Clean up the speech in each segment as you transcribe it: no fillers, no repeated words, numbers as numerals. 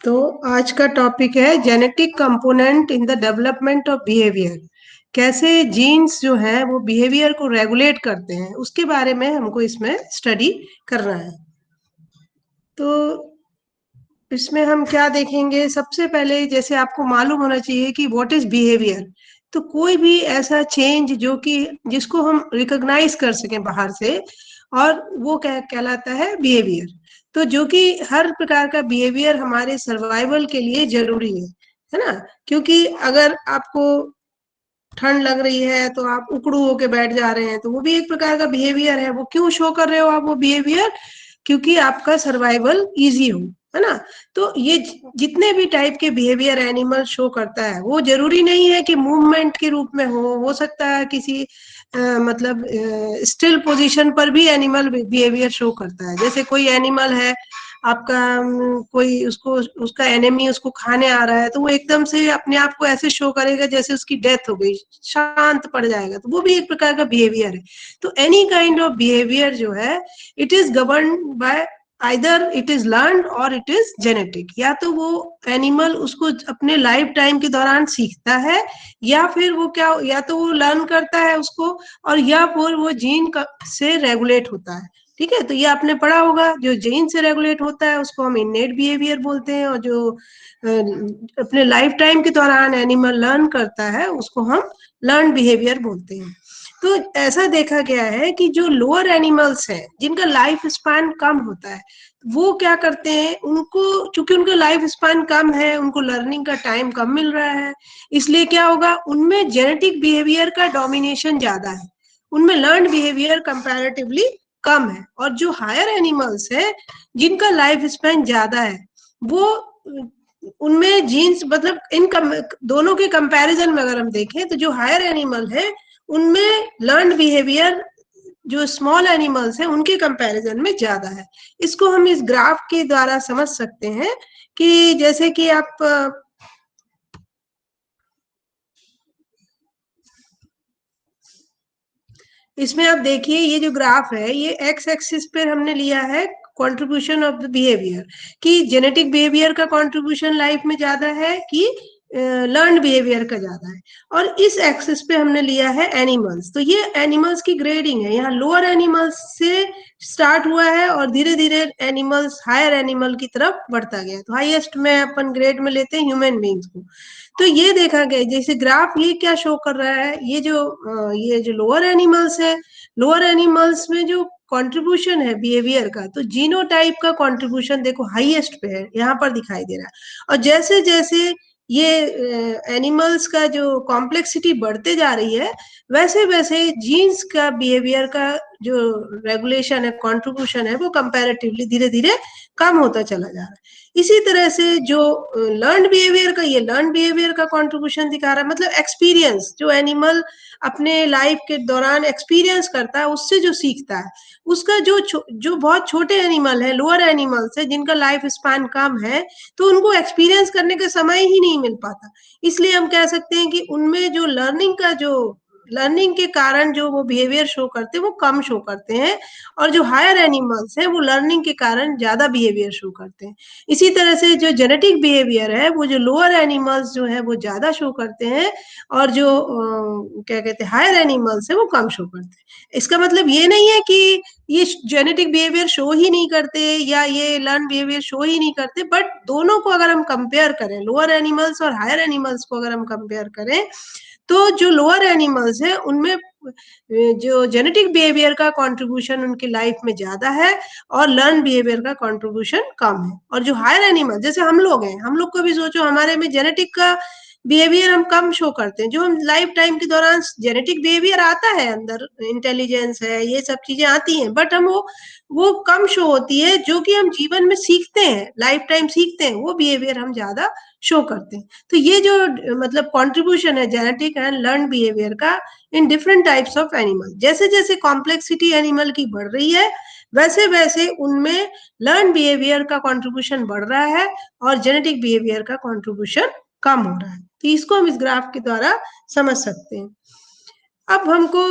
तो आज का टॉपिक है genetic component in the development of behaviour. कैसे जीन्स जो है वो बिहेवियर को रेगुलेट करते हैं, उसके बारे में हमको इसमें स्टडी करना है। तो इसमें हम क्या देखेंगे, सबसे पहले जैसे आपको मालूम होना चाहिए कि व्हाट इज बिहेवियर। तो कोई भी ऐसा चेंज जो कि जिसको हम रिकॉग्नाइज कर सकें बाहर से, और वो क्या कहलाता है बिहेवियर। तो जो कि हर प्रकार का बिहेवियर हमारे सर्वाइवल के लिए जरूरी है ना। क्योंकि अगर आपको ठंड लग रही है तो आप उकड़ू होके बैठ जा रहे हैं, तो वो भी एक प्रकार का बिहेवियर है। वो क्यों शो कर रहे हो आप वो बिहेवियर? क्योंकि आपका सर्वाइवल इजी हो, है ना। तो ये जितने भी टाइप के बिहेवियर एनिमल शो करता है, वो जरूरी नहीं है कि मूवमेंट के रूप में हो सकता है किसी मतलब स्टिल पोजीशन पर भी एनिमल बिहेवियर शो करता है। जैसे कोई एनिमल है आपका, कोई उसको उसका एनिमी उसको खाने आ रहा है, तो वो एकदम से अपने आप को ऐसे शो करेगा जैसे उसकी डेथ हो गई, शांत पड़ जाएगा, तो वो भी एक प्रकार का बिहेवियर है। तो एनी काइंड ऑफ बिहेवियर जो है, it is govern by either it is learn और इट इज जेनेटिक। या तो वो एनिमल उसको अपने लाइफ टाइम के दौरान सीखता है, या फिर वो क्या, या तो वो लर्न करता है उसको, और या फिर वो जीन से रेगुलेट होता है। ठीक है, तो ये आपने पढ़ा होगा, जो जीन से रेगुलेट होता है उसको हम इनेट बिहेवियर बोलते हैं, और जो अपने लाइफ टाइम के दौरान एनिमल लर्न करता है उसको हम लर्न बिहेवियर बोलते हैं। तो ऐसा देखा गया है कि जो लोअर एनिमल्स हैं जिनका लाइफ स्पैन कम होता है, वो क्या करते हैं, उनको चूंकि उनका लाइफ स्पैन कम है, उनको लर्निंग का टाइम कम मिल रहा है, इसलिए क्या होगा, उनमें जेनेटिक बिहेवियर का डोमिनेशन ज्यादा है, उनमें लर्न बिहेवियर कंपैरेटिवली कम है। और जो हायर एनिमल्स है जिनका लाइफ स्पैन ज्यादा है, वो उनमें जीन्स मतलब दोनों के कंपैरिजन में अगर हम देखें, तो जो हायर एनिमल है उनमें लर्न बिहेवियर जो स्मॉल एनिमल्स हैं उनके कंपैरिजन में ज्यादा है। इसको हम इस ग्राफ के द्वारा समझ सकते हैं कि जैसे कि आप इसमें आप देखिए, ये जो ग्राफ है ये एक्स एक्सिस पे हमने लिया है कंट्रीब्यूशन ऑफ द बिहेवियर, कि जेनेटिक बिहेवियर का कंट्रीब्यूशन लाइफ में ज्यादा है कि लर्न बिहेवियर का ज्यादा है। और इस एक्सिस पे हमने लिया है एनिमल्स। तो ये एनिमल्स की ग्रेडिंग है, यहाँ लोअर एनिमल्स से स्टार्ट हुआ है और धीरे धीरे एनिमल्स हायर एनिमल की तरफ बढ़ता गया। तो हाईएस्ट में अपन ग्रेड में लेते हैं ह्यूमन बींग्स को। तो ये देखा गया, जैसे ग्राफ ये क्या शो कर रहा है, ये जो लोअर एनिमल्स है, लोअर एनिमल्स में जो कंट्रीब्यूशन है बिहेवियर का, तो जीनोटाइप का कंट्रीब्यूशन देखो हाईएस्ट पे है, यहाँ पर दिखाई दे रहा है। और जैसे जैसे ये एनिमल्स का जो कॉम्प्लेक्सिटी बढ़ते जा रही है, वैसे वैसे जीन्स का बिहेवियर का जो रेगुलेशन है, कंट्रीब्यूशन है, वो कंपैरेटिवली धीरे धीरे कम होता चला जा रहा है। इसी तरह से जो लर्न बिहेवियर का, ये लर्न बिहेवियर का कंट्रीब्यूशन दिखा रहा है, मतलब एक्सपीरियंस जो एनिमल अपने लाइफ के दौरान एक्सपीरियंस करता है, उससे जो सीखता है, उसका जो बहुत छोटे एनिमल है, लोअर एनिमल्स है जिनका लाइफ स्पैन कम है, तो उनको एक्सपीरियंस करने का समय ही नहीं मिल पाता। इसलिए हम कह सकते हैं कि उनमें जो लर्निंग के कारण जो वो बिहेवियर शो करते हैं वो कम शो करते हैं, और जो हायर एनिमल्स हैं वो लर्निंग के कारण ज्यादा बिहेवियर शो करते हैं। इसी तरह से जो जेनेटिक बिहेवियर है, वो जो लोअर एनिमल्स जो है वो ज्यादा शो करते हैं, और जो क्या कहते हैं हायर एनिमल्स है वो कम शो करते हैं। इसका मतलब ये नहीं है कि ये जेनेटिक बिहेवियर शो ही नहीं करते या ये लर्न बिहेवियर शो ही नहीं करते, बट दोनों को अगर हम कंपेयर करें, लोअर एनिमल्स और हायर एनिमल्स को अगर हम कंपेयर करें, तो जो लोअर एनिमल्स है उनमें जो जेनेटिक बिहेवियर का कंट्रीब्यूशन उनकी लाइफ में ज्यादा है, और लर्न बिहेवियर का कंट्रीब्यूशन कम है। और जो हायर एनिमल जैसे हम लोग हैं, हम लोग को भी सोचो, हमारे में जेनेटिक का बिहेवियर हम कम शो करते हैं, जो हम लाइफ टाइम के दौरान जेनेटिक बिहेवियर आता है अंदर, इंटेलिजेंस है, ये सब चीजें आती हैं, बट हम वो कम शो होती है, जो कि हम जीवन में सीखते हैं, लाइफ टाइम सीखते हैं, वो बिहेवियर हम ज्यादा शो करते हैं। तो ये जो मतलब कंट्रीब्यूशन है जेनेटिक एंड लर्न बिहेवियर का in different types of animal, जैसे जैसे कॉम्प्लेक्सिटी एनिमल की बढ़ रही है, वैसे वैसे उनमें लर्न बिहेवियर का कंट्रीब्यूशन बढ़ रहा है और जेनेटिक बिहेवियर का कंट्रीब्यूशन कम हो रहा है। तो इसको हम इस ग्राफ के द्वारा समझ सकते हैं। अब हमको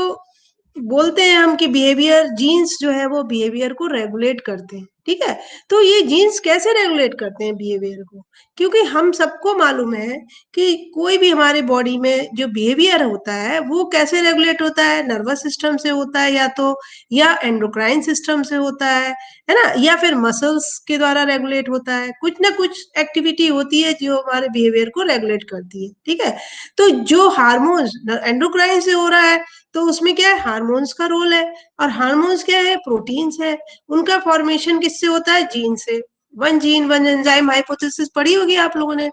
बोलते हैं हम कि बिहेवियर जीन्स जो है वो बिहेवियर को रेगुलेट करते हैं। ठीक है। तो ये जीन्स कैसे रेगुलेट करते हैं बिहेवियर को? क्योंकि हम सबको मालूम है कि कोई भी हमारे बॉडी में जो बिहेवियर होता है वो कैसे रेगुलेट होता है, नर्वस सिस्टम से होता है या तो, या एंडोक्राइन सिस्टम से होता है ना, या फिर मसल्स के द्वारा रेगुलेट होता है। कुछ ना कुछ एक्टिविटी होती है जो हमारे बिहेवियर को रेगुलेट करती है, ठीक है। तो जो हार्मोन्स एंडोक्राइन से हो रहा है तो उसमें क्या है, हार्मोन्स का रोल है। और हार्मोन्स क्या है, प्रोटीन्स है। उनका फॉर्मेशन किससे होता है, जीन से। One gene one enzyme hypothesis पढ़ी होगी आप लोगों ने।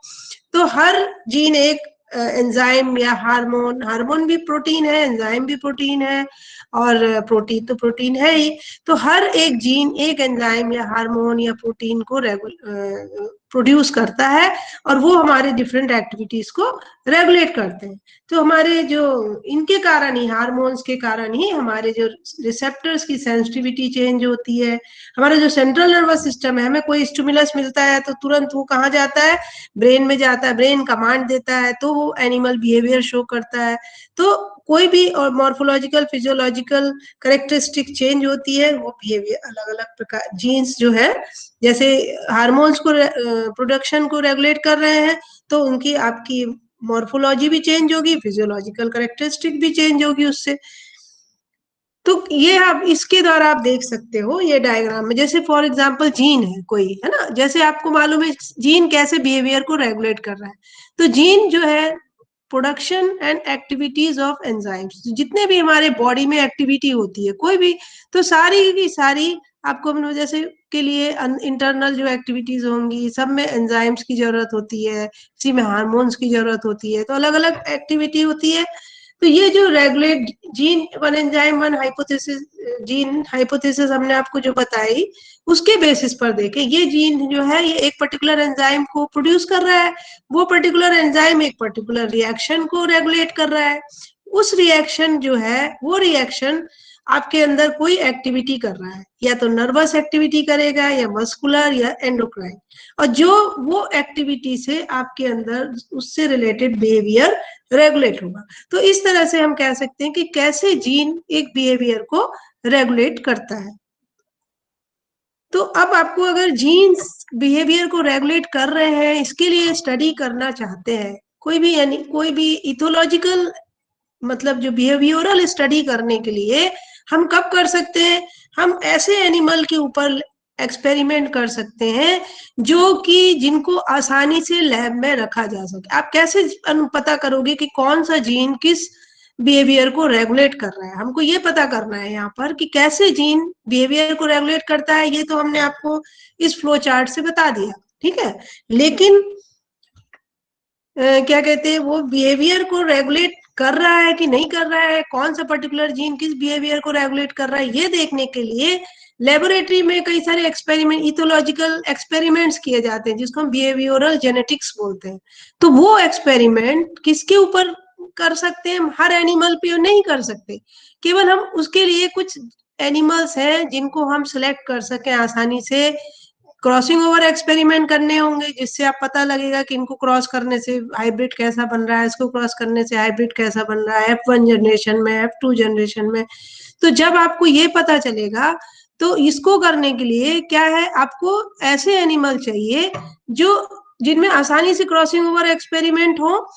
तो हर जीन एक एंजाइम या हार्मोन, हार्मोन भी प्रोटीन है, एंजाइम भी प्रोटीन है, और प्रोटीन तो प्रोटीन है ही। तो हर एक जीन एक एंजाइम या हार्मोन या प्रोटीन को प्रोड्यूस करता है, और वो हमारे डिफरेंट एक्टिविटीज को रेगुलेट करते हैं। तो हमारे जो इनके कारण ही, हार्मोन्स के कारण ही हमारे जो रिसेप्टर्स की सेंसिटिविटी चेंज होती है। हमारा जो सेंट्रल नर्वस सिस्टम है, हमें कोई स्टिमुलस मिलता है तो तुरंत वो कहाँ जाता है, ब्रेन में जाता है, ब्रेन कमांड देता है, तो वो एनिमल बिहेवियर शो करता है। तो कोई भी और मॉर्फोलॉजिकल फिजियोलॉजिकल करेक्टरिस्टिक चेंज होती है, वो बिहेवियर अलग अलग प्रकार, जीन्स जो है जैसे हार्मोन्स को प्रोडक्शन को रेगुलेट कर रहे हैं, तो उनकी आपकी मॉर्फोलॉजी भी चेंज होगी, फिजियोलॉजिकल करेक्टरिस्टिक भी चेंज होगी उससे। तो ये आप इसके द्वारा आप देख सकते हो ये डायग्राम में। जैसे फॉर एग्जांपल जीन है कोई, है ना, जैसे आपको मालूम है जीन कैसे बिहेवियर को रेगुलेट कर रहा है। तो जीन जो है production and activities of enzymes, जितने भी हमारे बॉडी में एक्टिविटी होती है कोई भी, तो सारी की सारी आपको जैसे के लिए इंटरनल जो एक्टिविटीज होंगी, सब में एंजाइम्स की जरूरत होती है, इसी में हार्मोन्स की जरूरत होती है, तो अलग अलग एक्टिविटी होती है। तो ये जो regulate gene one enzyme one hypothesis, gene hypothesis हमने आपको जो बताई, उसके बेसिस पर देखें ये जीन जो है ये एक पर्टिकुलर एंजाइम को प्रोड्यूस कर रहा है, वो पर्टिकुलर एंजाइम एक पर्टिकुलर रिएक्शन को रेगुलेट कर रहा है। उस रिएक्शन जो है वो रिएक्शन आपके अंदर कोई एक्टिविटी कर रहा है, या तो नर्वस एक्टिविटी करेगा, या मस्कुलर, या एंडोक्राइन, और जो वो एक्टिविटी से आपके अंदर उससे रिलेटेड बिहेवियर रेगुलेट होगा। तो इस तरह से हम कह सकते हैं कि कैसे जीन एक बिहेवियर को रेगुलेट करता है। तो अब आपको अगर जीन्स बिहेवियर को रेगुलेट कर रहे हैं, इसके लिए स्टडी करना चाहते हैं कोई भी, यानी कोई भी इथोलॉजिकल, मतलब जो बिहेवियरल स्टडी करने के लिए हम कब कर सकते हैं, हम ऐसे एनिमल के ऊपर एक्सपेरिमेंट कर सकते हैं जो कि जिनको आसानी से लैब में रखा जा सके। आप कैसे पता करोगे कि कौन सा जीन किस बिहेवियर को रेगुलेट कर रहा है? हमको ये पता करना है यहाँ पर कि कैसे जीन बिहेवियर को रेगुलेट करता है, ये तो हमने आपको इस फ्लो चार्ट से बता दिया, ठीक है। लेकिन क्या कहते हैं, वो बिहेवियर को रेगुलेट कर रहा है कि नहीं कर रहा है, कौन सा पर्टिकुलर जीन किस बिहेवियर को रेगुलेट कर रहा है, ये देखने के लिए लेबोरेटरी में कई सारे एक्सपेरिमेंट, इथोलॉजिकल एक्सपेरिमेंट्स किए जाते हैं, जिसको हम बिहेवियरल जेनेटिक्स बोलते हैं। तो वो एक्सपेरिमेंट किसके ऊपर कर सकते हैं, हम हर एनिमल पे नहीं कर सकते, केवल हम उसके लिए कुछ एनिमल्स हैं जिनको हम सिलेक्ट कर सकें आसानी से, क्रॉसिंग ओवर एक्सपेरिमेंट करने होंगे, जिससे आप पता लगेगा कि इनको क्रॉस करने से हाइब्रिड कैसा बन रहा है, इसको क्रॉस करने से हाइब्रिड कैसा बन रहा है, F1 जनरेशन में, F2 जनरेशन में। तो जब आपको ये पता चलेगा, तो इसको करने के लिए क्या है, आपको ऐसे एनिमल चाहिए जो जिनमें आसानी से क्रॉसिंग ओवर एक्सपेरिमेंट हो,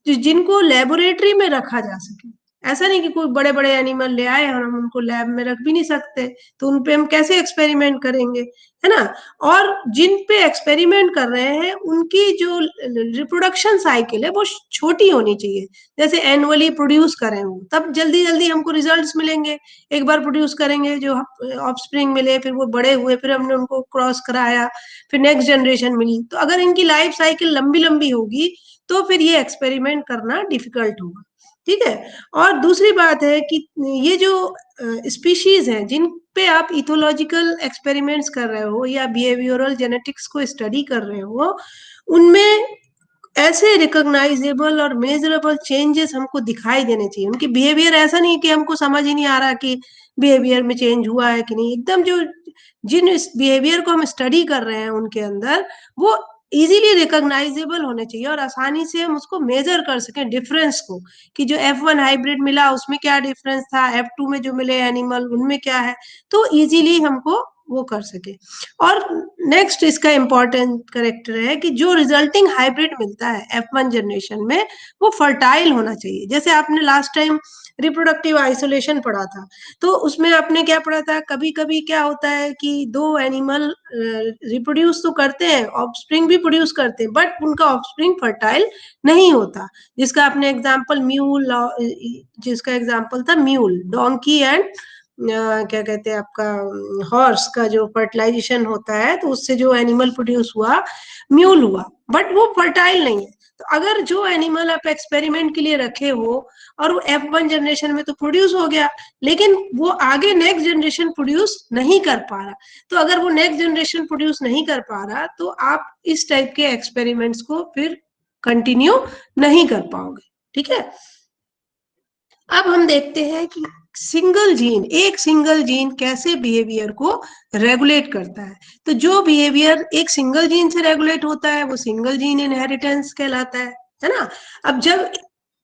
जिनको लेबोरेटरी में रखा जा सके। ऐसा नहीं कि कोई बड़े बड़े एनिमल ले आए और हम उनको लैब में रख भी नहीं सकते, तो उनपे हम कैसे एक्सपेरिमेंट करेंगे, है ना। और जिन पे एक्सपेरिमेंट कर रहे हैं उनकी जो रिप्रोडक्शन साइकिल है वो छोटी होनी चाहिए, जैसे एनुअली प्रोड्यूस करें वो, तब जल्दी जल्दी हमको रिजल्ट्स मिलेंगे। एक बार प्रोड्यूस करेंगे, जो ऑफस्प्रिंग मिले, फिर वो बड़े हुए, फिर हमने उनको क्रॉस कराया, फिर नेक्स्ट जनरेशन मिली। तो अगर इनकी लाइफ साइकिल लंबी लंबी होगी तो फिर ये एक्सपेरिमेंट करना डिफिकल्ट होगा, ठीक है। और दूसरी बात है कि ये जो स्पीशीज हैं जिन पे आप इथोलॉजिकल एक्सपेरिमेंट्स कर रहे हो या बिहेवियरल जेनेटिक्स को स्टडी कर रहे हो, उनमें ऐसे रिकॉग्नाइजेबल और मेजरेबल चेंजेस हमको दिखाई देने चाहिए। उनकी बिहेवियर ऐसा नहीं कि हमको समझ ही नहीं आ रहा कि बिहेवियर में चेंज हुआ है कि नहीं, एकदम जो जिन बिहेवियर को हम स्टडी कर रहे हैं उनके अंदर वो इजीली रिकॉग्नाइजेबल होने चाहिए, और आसानी से हम उसको मेजर कर सकें डिफरेंस को, कि जो F1 हाइब्रिड मिला उसमें क्या डिफरेंस था, F2 में जो मिले एनिमल उनमें क्या है, तो इजीली हमको वो कर सके। और नेक्स्ट इसका इम्पोर्टेंट करेक्टर है कि जो रिजल्टिंग हाइब्रिड मिलता है F1 जनरेशन में वो फर्टाइल होना चाहिए। जैसे आपने लास्ट टाइम रिप्रोडक्टिव आइसोलेशन पढ़ा था, तो उसमें आपने क्या पढ़ा था, कभी कभी क्या होता है कि दो एनिमल रिप्रोड्यूस तो करते हैं, ऑफस्प्रिंग भी प्रोड्यूस करते हैं, बट उनका ऑफस्प्रिंग फर्टाइल नहीं होता। जिसका आपने एग्जांपल म्यूल, जिसका एग्जांपल था म्यूल, डोंकी एंड क्या कहते हैं आपका हॉर्स का जो फर्टिलाइजेशन होता है, तो उससे जो एनिमल प्रोड्यूस हुआ म्यूल हुआ, बट वो फर्टाइल नहीं है। तो अगर जो एनिमल आप एक्सपेरिमेंट के लिए रखे हो और वो F1 जनरेशन में तो प्रोड्यूस हो गया, लेकिन वो आगे नेक्स्ट जनरेशन प्रोड्यूस नहीं कर पा रहा, तो अगर वो नेक्स्ट जनरेशन प्रोड्यूस नहीं कर पा रहा तो आप इस टाइप के एक्सपेरिमेंट्स को फिर कंटिन्यू नहीं कर पाओगे। ठीक है, अब हम देखते हैं कि एक सिंगल जीन कैसे बिहेवियर को रेगुलेट करता है। तो जो बिहेवियर एक सिंगल जीन से रेगुलेट होता है वो सिंगल जीन इनहेरिटेंस कहलाता है ना। अब जब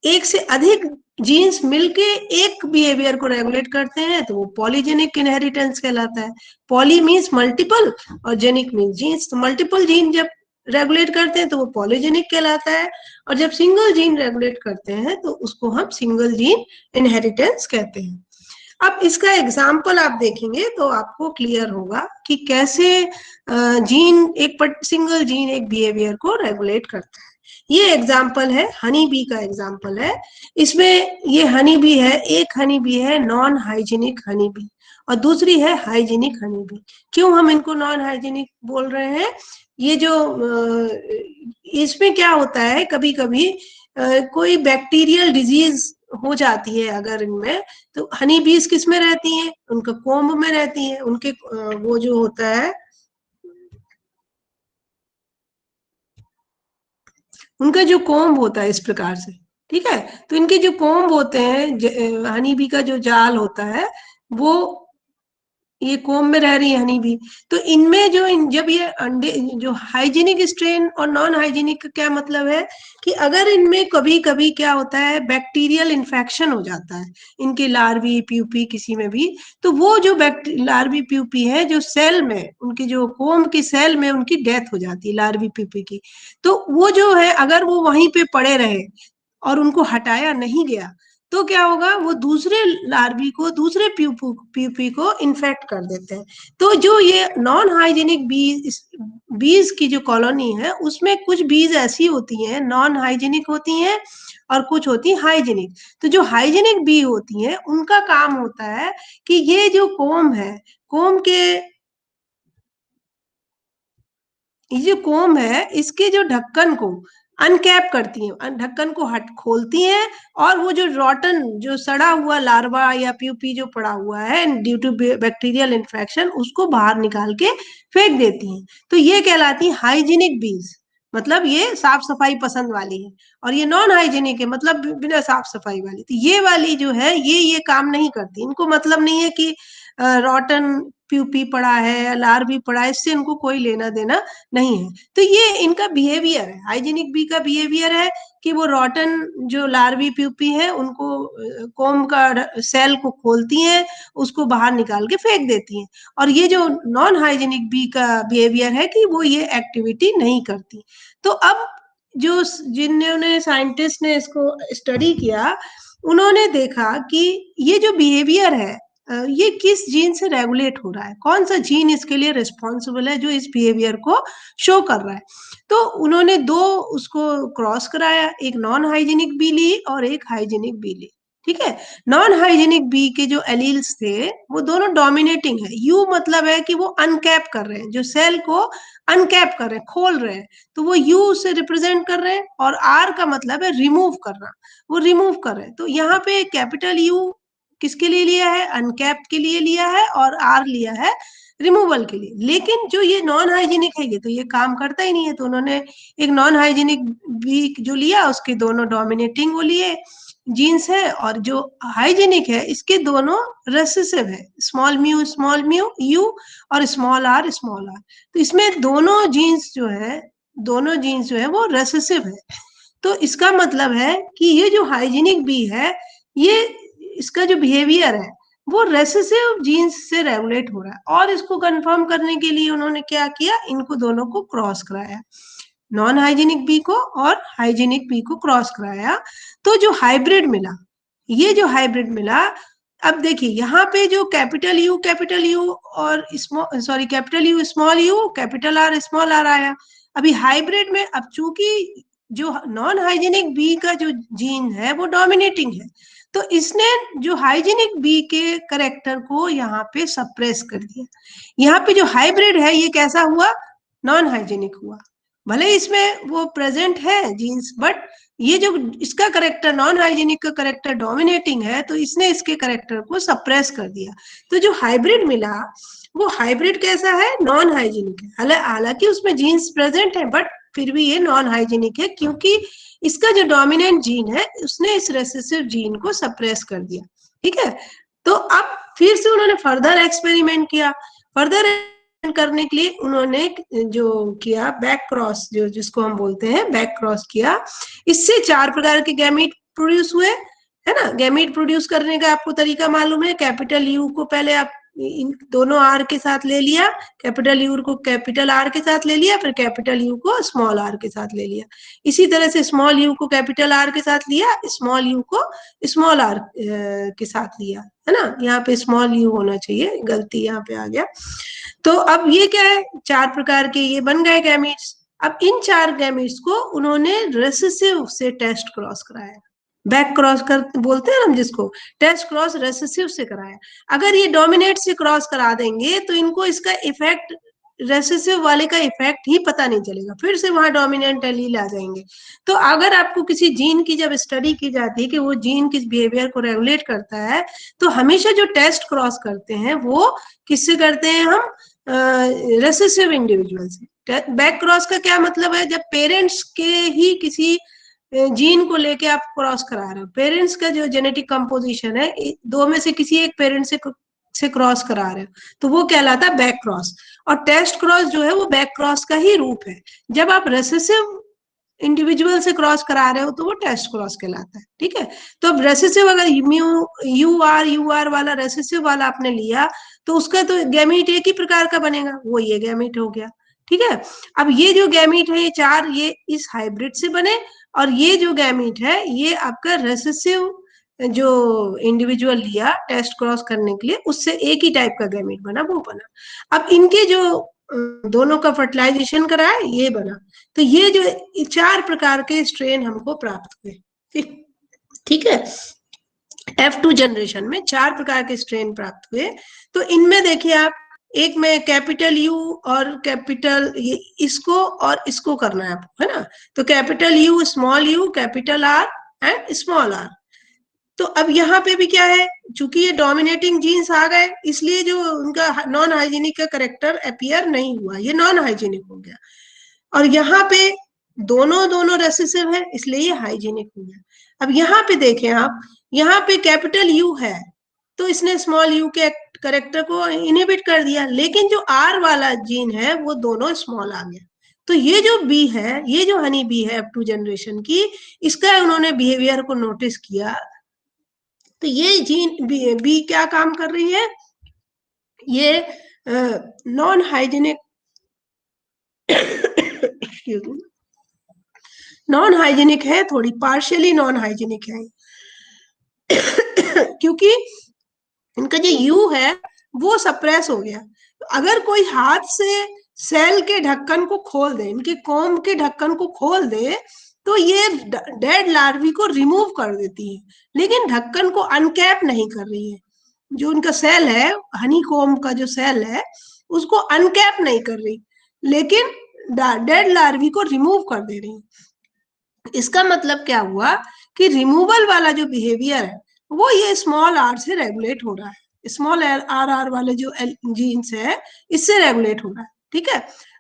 एक से अधिक जीन्स मिलके एक बिहेवियर को रेगुलेट करते हैं तो वो पॉलीजेनिक इनहेरिटेंस कहलाता है। पॉली मीन्स मल्टीपल और जेनिक मीन्स जीन्स, तो मल्टीपल जीन जब रेगुलेट करते हैं तो वो पॉलीजेनिक कहलाता है, और जब सिंगल जीन रेगुलेट करते हैं तो उसको हम सिंगल जीन इनहेरिटेंस कहते हैं। अब इसका एग्जाम्पल आप देखेंगे तो आपको क्लियर होगा कि कैसे जीन एक सिंगल जीन एक बिहेवियर को रेगुलेट करता है। ये एग्जाम्पल है हनी बी का एग्जाम्पल है। इसमें ये हनी बी है, एक हनी बी है नॉन हाइजीनिक हनी बी और दूसरी है हाइजीनिक हनी बी। क्यों हम इनको नॉन हाइजीनिक बोल रहे हैं, ये जो इसमें क्या होता है, कभी कभी कोई बैक्टीरियल डिजीज हो जाती है अगर इनमें, तो हनी बीज किस में रहती हैं, उनका कोम्ब में रहती है, उनके वो जो होता है उनका जो कोम्ब होता है इस प्रकार से। ठीक है, तो इनके जो कोम्ब होते हैं, हनी बी का जो जाल होता है वो ये कोम में रह रही है हनी बी, तो इनमें जो जब ये अंडे जो हाइजीनिक स्ट्रेन और नॉन हाइजीनिक का क्या मतलब है कि अगर इनमें कभी कभी क्या होता है बैक्टीरियल इन्फेक्शन हो जाता है इनके लार्वी प्यूपी किसी में भी, तो वो जो लार्वी प्यूपी है जो सेल में उनकी जो कोम की सेल में उनकी डेथ हो जाती है लार्वी प्यूपी की, तो वो जो है अगर वो वहीं पे पड़े रहे और उनको हटाया नहीं गया तो क्या होगा, वो दूसरे लार्वी को दूसरे प्यूपी को इन्फेक्ट कर देते हैं। तो जो ये नॉन हाइजीनिक बीज की जो कॉलोनी है उसमें कुछ बीज ऐसी होती हैं नॉन हाइजीनिक होती हैं और कुछ होती है हाइजीनिक। तो जो हाइजीनिक बी होती हैं उनका काम होता है कि ये जो कोम है, कोम के ये जो कोम है इसके जो ढक्कन को अनकैप करती हैं, ढक्कन को हट खोलती हैं और वो जो रॉटन जो सड़ा हुआ लार्वा या प्यूपी जो पड़ा हुआ है ड्यू टू बैक्टीरियल इन्फेक्शन उसको बाहर निकाल के फेंक देती हैं। तो ये कहलाती है हाइजीनिक बीज, मतलब ये साफ सफाई पसंद वाली है, और ये नॉन हाइजीनिक है मतलब बिना साफ सफाई वाली। तो ये वाली जो है ये काम नहीं करती, इनको मतलब नहीं है कि रॉटन प्यूपी पड़ा है या लार्वी पड़ा है, इससे इनको कोई लेना देना नहीं है। तो ये इनका बिहेवियर है, हाइजीनिक बी का बिहेवियर है कि वो रॉटन जो लार्वी प्यूपी है उनको कोम का सेल को खोलती हैं, उसको बाहर निकाल के फेंक देती हैं। और ये जो नॉन हाइजीनिक बी का बिहेवियर है कि वो ये एक्टिविटी नहीं करती। तो अब जो जिन्होंने साइंटिस्ट ने इसको स्टडी किया उन्होंने देखा कि ये जो बिहेवियर है ये किस जीन से रेगुलेट हो रहा है, कौन सा जीन इसके लिए रिस्पॉन्सिबल है जो इस बिहेवियर को शो कर रहा है। तो उन्होंने दो उसको क्रॉस कराया, एक नॉन हाइजीनिक बी ली और एक हाइजीनिक बी ली। ठीक है, नॉन हाइजीनिक बी के जो एलील्स थे वो दोनों डोमिनेटिंग है, यू मतलब है कि वो अनकैप कर रहे हैं, जो सेल को अनकैप कर रहे हैं, खोल रहे हैं, तो वो यू से रिप्रेजेंट कर रहे हैं, और आर का मतलब है रिमूव करना, वो रिमूव कर रहे हैं। तो यहाँ पे कैपिटल यू किसके लिए लिया है, अनकैप्ड के लिए लिया है, और आर लिया है रिमूवल के लिए। लेकिन जो ये नॉन हाइजीनिक है ये तो ये काम करता ही नहीं है, तो उन्होंने एक नॉन हाइजीनिक बी जो लिया उसके दोनों डोमिनेटिंग वो लिए जीन्स है, और जो हाइजीनिक है इसके दोनों रेसेसिव है, स्मॉल म्यू यू और स्मॉल आर। तो इसमें दोनों जीन्स जो है वो रेसेसिव है। तो इसका मतलब है कि ये जो हाइजीनिक बी है ये इसका जो बिहेवियर है वो रेसेसिव जीन्स से रेगुलेट हो रहा है। और इसको कंफर्म करने के लिए उन्होंने क्या किया, इनको दोनों को क्रॉस कराया, नॉन हाइजीनिक बी को और हाइजीनिक बी को क्रॉस कराया, तो जो हाइब्रिड मिला, ये जो हाइब्रिड मिला, अब देखिए यहाँ पे जो कैपिटल यू और small, sorry capital U capital R small R आया। अभी हाइब्रिड में अब चूंकि जो नॉन हाइजीनिक बी का जो जीन है वो डोमिनेटिंग है, तो इसने जो हाइजीनिक बी के करेक्टर को यहाँ पे सप्रेस कर दिया। यहाँ पे जो हाइब्रिड है ये कैसा हुआ, नॉन हाइजीनिक हुआ। भले इसमें वो प्रेजेंट है जीन्स, बट ये जो इसका करेक्टर नॉन हाइजीनिक का करेक्टर डोमिनेटिंग है, तो इसने इसके करेक्टर को सप्रेस कर दिया। तो जो हाइब्रिड मिला वो हाइब्रिड कैसा है, नॉन हाइजीनिक है। हालांकि उसमें जीन्स प्रेजेंट है, बट फिर भी ये नॉन हाइजीनिक है, क्योंकि इसका जो डोमिनेंट जीन है उसने इस रेसेसिव जीन को सप्रेस कर दिया। ठीक है, तो अब फिर से उन्होंने फर्दर एक्सपेरिमेंट किया। फर्दर करने के लिए उन्होंने जो किया बैक क्रॉस, जो जिसको हम बोलते हैं बैक क्रॉस किया। इससे 4 प्रकार के गैमीट प्रोड्यूस हुए, है ना। गैमीट प्रोड्यूस करने का आपको तरीका मालूम है, कैपिटल यू को पहले आप इन दोनों आर के साथ ले लिया, कैपिटल यू को कैपिटल आर के साथ ले लिया, फिर कैपिटल यू को स्मॉल आर के साथ ले लिया। इसी तरह से स्मॉल यू को कैपिटल आर के साथ लिया, स्मॉल यू को स्मॉल आर के साथ लिया, है ना। यहाँ पे स्मॉल यू होना चाहिए, गलती यहाँ पे आ गया। तो अब ये क्या है, 4 प्रकार के ये बन गए गैमीट्स। अब इन 4 गैमीट्स को उन्होंने रेसेसिव से टेस्ट क्रॉस कराया, बैक क्रॉस कर बोलते हैं हम जिसको, टेस्ट क्रॉस रेसेसिव से कराया। अगर ये डोमिनेट से क्रॉस करा देंगे तो इनको इसका इफेक्ट, रेसेसिव वाले का इफेक्ट ही पता नहीं चलेगा, फिर से वहां डोमिनेंट एलील आ जाएंगे। तो अगर आपको किसी जीन की जब स्टडी की जाती है कि वो जीन किस बिहेवियर को रेगुलेट करता है, तो हमेशा जो टेस्ट क्रॉस करते हैं वो किससे करते हैं हम, रेसेसिव इंडिविजुअल से। बैक क्रॉस का क्या मतलब है, जब पेरेंट्स के ही किसी जीन को लेके आप क्रॉस करा रहे हो, पेरेंट्स का जो जेनेटिक कंपोजिशन है दो में से किसी एक पेरेंट से क्रॉस करा रहे हो, तो वो कहलाता है बैक क्रॉस। और टेस्ट क्रॉस जो है वो बैक क्रॉस का ही रूप है। जब आप रेसेसिव इंडिविजुअल से क्रॉस करा रहे हो तो वो टेस्ट क्रॉस कहलाता है। ठीक है, तो अब रेसेसिव अगर यू आर वाला रेसेसिव वाला आपने लिया, तो उसका तो गैमीट एक ही प्रकार का बनेगा, वो ये गैमीट हो गया। ठीक है, अब ये जो गैमीट है ये 4 ये इस हाइब्रिड से बने, और ये जो गैमीट है ये आपका रेसेसिव जो इंडिविजुअल लिया टेस्ट क्रॉस करने के लिए, उससे एक ही टाइप का गैमीट बना, वो बना। अब इनके जो दोनों का फर्टिलाइजेशन कराए, ये बना। तो ये जो 4 प्रकार के स्ट्रेन हमको प्राप्त हुए। ठीक है, F2 जनरेशन में 4 प्रकार के स्ट्रेन प्राप्त हुए। तो इनमें देखिए आप, एक में कैपिटल यू और कैपिटल इसको और इसको करना है आपको, है ना। तो capital U capital R and small R. तो अब यहाँ पे भी क्या है, चूंकि ये डोमिनेटिंग जीन्स आ गए, इसलिए जो उनका नॉन हाइजीनिक का करेक्टर अपीयर नहीं हुआ, ये नॉन हाइजीनिक हो गया। और यहाँ पे दोनों दोनों रेसेसिव है, इसलिए ये हाइजीनिक हो गया। अब यहाँ पे देखें आप, यहाँ पे कैपिटल यू है, तो इसने स्मॉल यू के करेक्टर को इनहिबिट कर दिया, लेकिन जो आर वाला जीन है वो दोनों स्मॉल आ गया। तो ये जो बी है, ये जो हनी बी है F2 जनरेशन की, इसका उन्होंने बिहेवियर को नोटिस किया। तो ये जीन बी क्या काम कर रही है, ये नॉन हाइजीनिक नॉन हाइजीनिक है, थोड़ी पार्शियली नॉन हाइजीनिक है क्योंकि इनका जो यू है वो सप्रेस हो गया। अगर कोई हाथ से सेल के ढक्कन को खोल दे, इनके कॉम के ढक्कन को खोल दे, तो ये डेड लार्वी को रिमूव कर देती है, लेकिन ढक्कन को अनकैप नहीं कर रही है। जो उनका सेल है, हनी कॉम का जो सेल है, उसको अनकैप नहीं कर रही, लेकिन डेड लार्वी को रिमूव कर दे रही। इसका मतलब क्या हुआ कि रिमूवल वाला जो बिहेवियर है वो ये स्मॉल आर से रेगुलेट हो रहा है, स्मॉल आर वाले जो जीन्स है इससे रेगुलेट हो रहा है। ठीक है,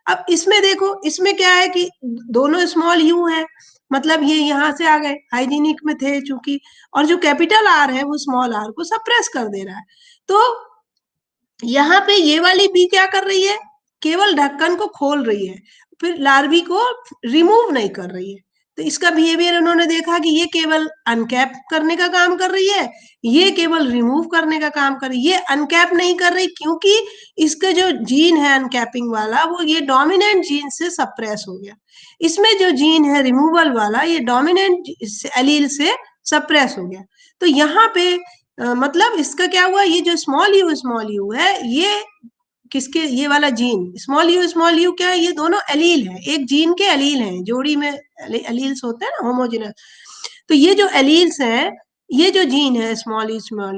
अब इसमें देखो, इसमें क्या है कि दोनों स्मॉल यू है, मतलब ये यहाँ से आ गए, हाइजीनिक में थे चूंकि, और जो कैपिटल आर है वो स्मॉल आर को सप्रेस कर दे रहा है। तो यहाँ पे ये वाली बी क्या कर रही है, केवल ढक्कन को खोल रही है, फिर लार्वी को रिमूव नहीं कर रही है। तो इसका बिहेवियर उन्होंने देखा कि ये केवल अनकैप करने का काम कर रही है, ये केवल रिमूव करने का काम कर रही है। ये अनकैप नहीं कर रही क्योंकि इसका जो जीन है अनकैपिंग वाला वो ये डोमिनेंट जीन से सप्रेस हो गया। इसमें जो जीन है रिमूवल वाला ये डोमिनेंट एलील से सप्रेस हो गया। तो यहाँ पे मतलब इसका क्या हुआ, ये जो स्मॉल यू है ये किसके, ये वाला जीन स्मॉल यू क्या है, ये दोनों एलील है, एक जीन के एलील हैं, जोड़ी में एलील्स होते हैं ना होमोजेनस। तो ये जो एलील्स हैं, ये जो जीन है स्मॉल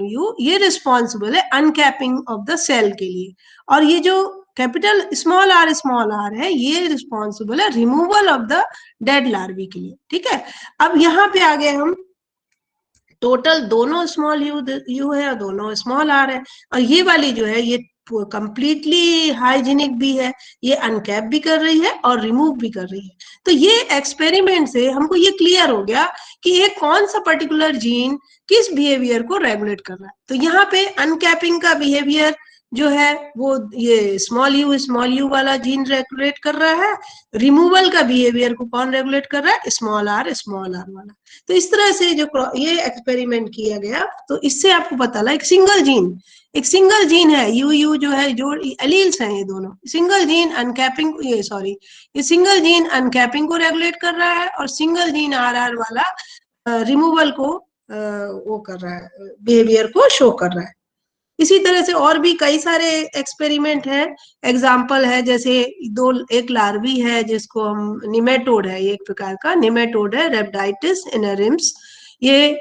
यू ये रिस्पॉन्सिबल है अनकैपिंग ऑफ द सेल के लिए, और ये जो कैपिटल स्मॉल आर है ये रिस्पॉन्सिबल है removal of the dead larvae के लिए। ठीक है, अब यहाँ पे आ गए हम, टोटल दोनों स्मॉल यू है और दोनों स्मॉल आर है, और ये वाली जो है ये कंप्लीटली हाइजीनिक भी है, ये अनकैप भी कर रही है और रिमूव भी कर रही है। तो ये एक्सपेरिमेंट से हमको ये क्लियर हो गया कि एक कौन सा पर्टिकुलर जीन किस बिहेवियर को रेगुलेट कर रहा है। तो यहाँ पे अनकैपिंग का बिहेवियर जो है वो ये स्मॉल यू वाला जीन रेगुलेट कर रहा है, रिमूवल का बिहेवियर को कौन रेगुलेट कर रहा है, स्मॉल आर वाला। तो इस तरह से जो ये एक्सपेरिमेंट किया गया तो इससे आपको पता लगा एक सिंगल जीन है यू जो है, जो एलील्स हैं ये दोनों सिंगल जीन अनकैपिंग, ये सिंगल जीन अनकैपिंग को रेगुलेट कर रहा है और सिंगल जीन आर वाला रिमूवल को वो कर रहा है, बिहेवियर को शो कर रहा है। इसी तरह से और भी कई सारे एक्सपेरिमेंट हैं, एग्जाम्पल है जैसे एक लार्वी है जिसको हम निमेटोड है, ये एक प्रकार का निमेटोड है रेप्टाइटिस इनरिम्स, ये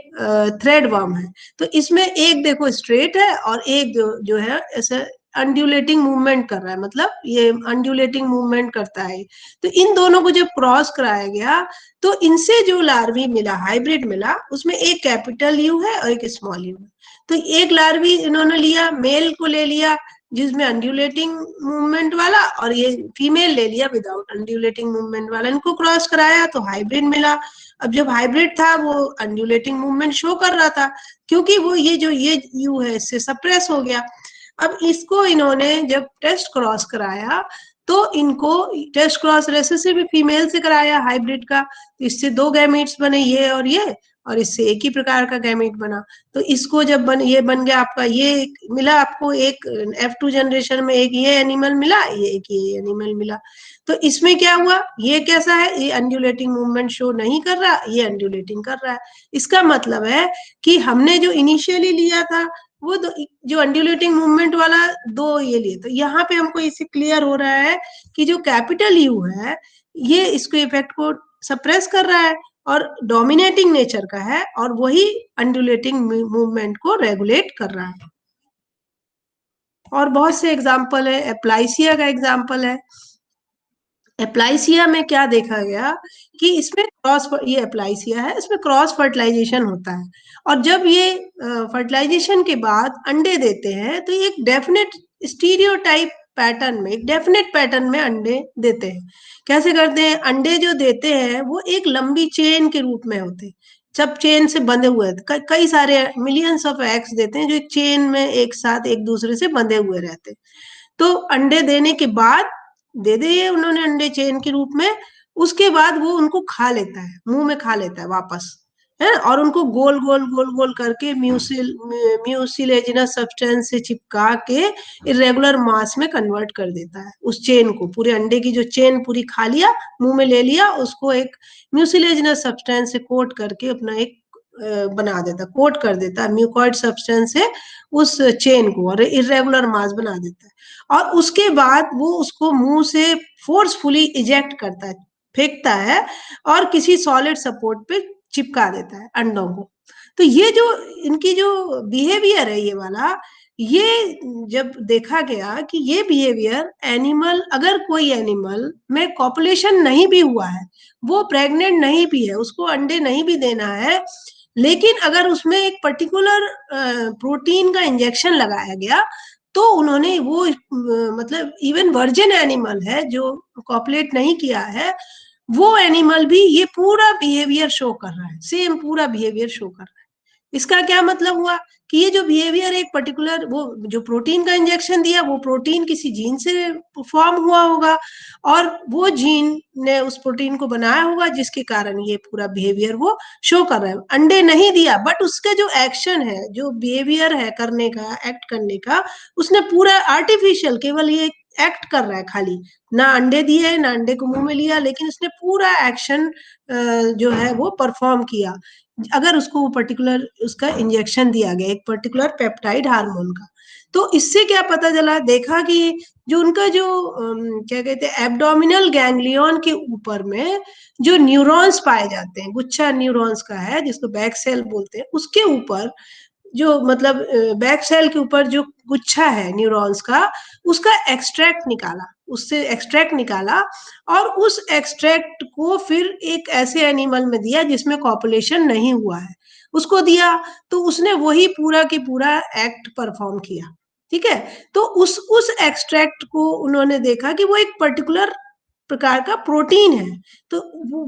थ्रेड वर्म है। तो इसमें एक देखो स्ट्रेट है और एक जो है ऐसे अंड्यूलेटिंग मूवमेंट कर रहा है, मतलब ये अंड्यूलेटिंग मूवमेंट करता है। तो इन दोनों को जब क्रॉस कराया गया तो इनसे जो लार्वी मिला, हाइब्रिड मिला, उसमें एक कैपिटल यू है और एक स्मॉल यू है। तो एक लार्वी इन्होंने लिया, मेल को ले लिया जिसमें अंड्यूलेटिंग मूवमेंट वाला, और ये फीमेल ले लिया विदाउट अंड्यूलेटिंग मूवमेंट वाला, इनको क्रॉस कराया तो हाइब्रिड मिला। अब जब हाइब्रिड था वो अंड्यूलेटिंग मूवमेंट शो कर रहा था क्योंकि वो ये यू है इससे सप्रेस हो गया। अब इसको इन्होंने जब टेस्ट क्रॉस कराया तो इनको टेस्ट क्रॉस रेसेसिव फीमेल से कराया हाइब्रिड का, तो इससे दो गैमीट्स बने, ये और इससे एक ही प्रकार का गैमीट बना। तो इसको जब ये बन गया आपका, ये मिला आपको एक F2 जनरेशन में एक ये एनिमल मिला, ये एक ये एनिमल मिला। तो इसमें क्या हुआ, ये कैसा है, ये अंड्यूलेटिंग मूवमेंट शो नहीं कर रहा, ये अंड्यूलेटिंग कर रहा है। इसका मतलब है कि हमने जो इनिशियली लिया था वो जो अंड्यूलेटिंग मूवमेंट वाला दो ये लिए, तो यहाँ पे हमको इससे क्लियर हो रहा है कि जो कैपिटल यू है ये इसको इफेक्ट को सप्रेस कर रहा है और डोमिनेटिंग नेचर का है, और वही अंडुलेटिंग मूवमेंट को रेगुलेट कर रहा है। और बहुत से एग्जाम्पल है, एप्लाइसिया का एग्जाम्पल है। एप्लाइसिया में क्या देखा गया कि इसमें ये एप्लाइसिया है, इसमें क्रॉस फर्टिलाइजेशन होता है, और जब ये फर्टिलाइजेशन के बाद अंडे देते हैं तो एक डेफिनेट स्टीरियोटाइप पैटर्न में, एक डेफिनेट पैटर्न में अंडे देते हैं। कैसे करते हैं, अंडे जो देते हैं वो एक लंबी चेन के रूप में होते हैं, सब चेन से बंधे हुए, कई सारे मिलियंस ऑफ एग्स देते हैं जो एक चेन में एक साथ एक दूसरे से बंधे हुए रहते हैं। तो अंडे देने के बाद दे दिए उन्होंने अंडे चेन के रूप में, उसके बाद वो उनको खा लेता है, मुंह में खा लेता है वापस, है, और उनको गोल गोल करके म्यूसिलेजिनस सब्सटेंस से चिपका के इरेगुलर मास में कन्वर्ट कर देता है उस चेन को, पूरे अंडे की जो चेन पूरी खा लिया, मुंह में ले लिया, उसको एक म्यूसिलेजिनस सब्सटेंस से कोट करके अपना एक बना देता, कोट कर देता है म्यूकॉइड सब्सटेंस से उस चेन को, और इरेगुलर मास बना देता है। और उसके बाद वो उसको मुंह से फोर्सफुली इजेक्ट करता है, फेंकता है, और किसी सॉलिड सपोर्ट पे चिपका देता है अंडों को। तो ये जो इनकी जो बिहेवियर है ये वाला, ये जब देखा गया कि ये बिहेवियर एनिमल, अगर कोई एनिमल में कॉपुलेशन नहीं भी हुआ है, वो प्रेग्नेंट नहीं भी है, उसको अंडे नहीं भी देना है, लेकिन अगर उसमें एक पर्टिकुलर प्रोटीन का इंजेक्शन लगाया गया तो उन्होंने वो मतलब इवन वर्जिन एनिमल है जो कॉपुलेट नहीं किया है, वो एनिमल भी ये पूरा बिहेवियर शो कर रहा है, सेम पूरा बिहेवियर शो कर रहा है। इसका क्या मतलब हुआ कि ये जो बिहेवियर एक पर्टिकुलर, वो जो प्रोटीन का इंजेक्शन दिया वो प्रोटीन किसी जीन से फॉर्म हुआ होगा, और वो जीन ने उस प्रोटीन को बनाया होगा, जिसके कारण ये पूरा बिहेवियर वो शो कर रहा है। अंडे नहीं दिया, बट उसका जो एक्शन है, जो बिहेवियर है करने का, एक्ट करने का, उसने पूरा आर्टिफिशियल, केवल ये एक्ट कर रहा है खाली, ना अंडे दिए ना अंडे को मुंह में लिया, लेकिन उसने पूरा एक्शन जो है वो परफॉर्म किया, अगर उसको वो पर्टिकुलर उसका इंजेक्शन दिया गया एक पर्टिकुलर पेप्टाइड हार्मोन का। तो इससे क्या पता चला, देखा कि जो उनका जो क्या कहते हैं एब्डोमिनल गैंग्लियन के ऊपर में जो न्यूरॉन्स पाए जाते हैं, गुच्छा न्यूरॉन्स का है जिसको बैक सेल बोलते हैं, उसके ऊपर जो मतलब बैक सेल के ऊपर जो गुच्छा है न्यूरॉन्स का, उसका एक्सट्रैक्ट निकाला, उससे एक्सट्रैक्ट निकाला, और उस एक्सट्रैक्ट को फिर एक ऐसे एनिमल में दिया जिसमें कॉपुलेशन नहीं हुआ है, उसको दिया, तो उसने वही पूरा की पूरा एक्ट परफॉर्म किया। ठीक है, तो उस एक्सट्रैक्ट को उन्होंने देखा कि वो एक पर्टिकुलर प्रकार का प्रोटीन है, तो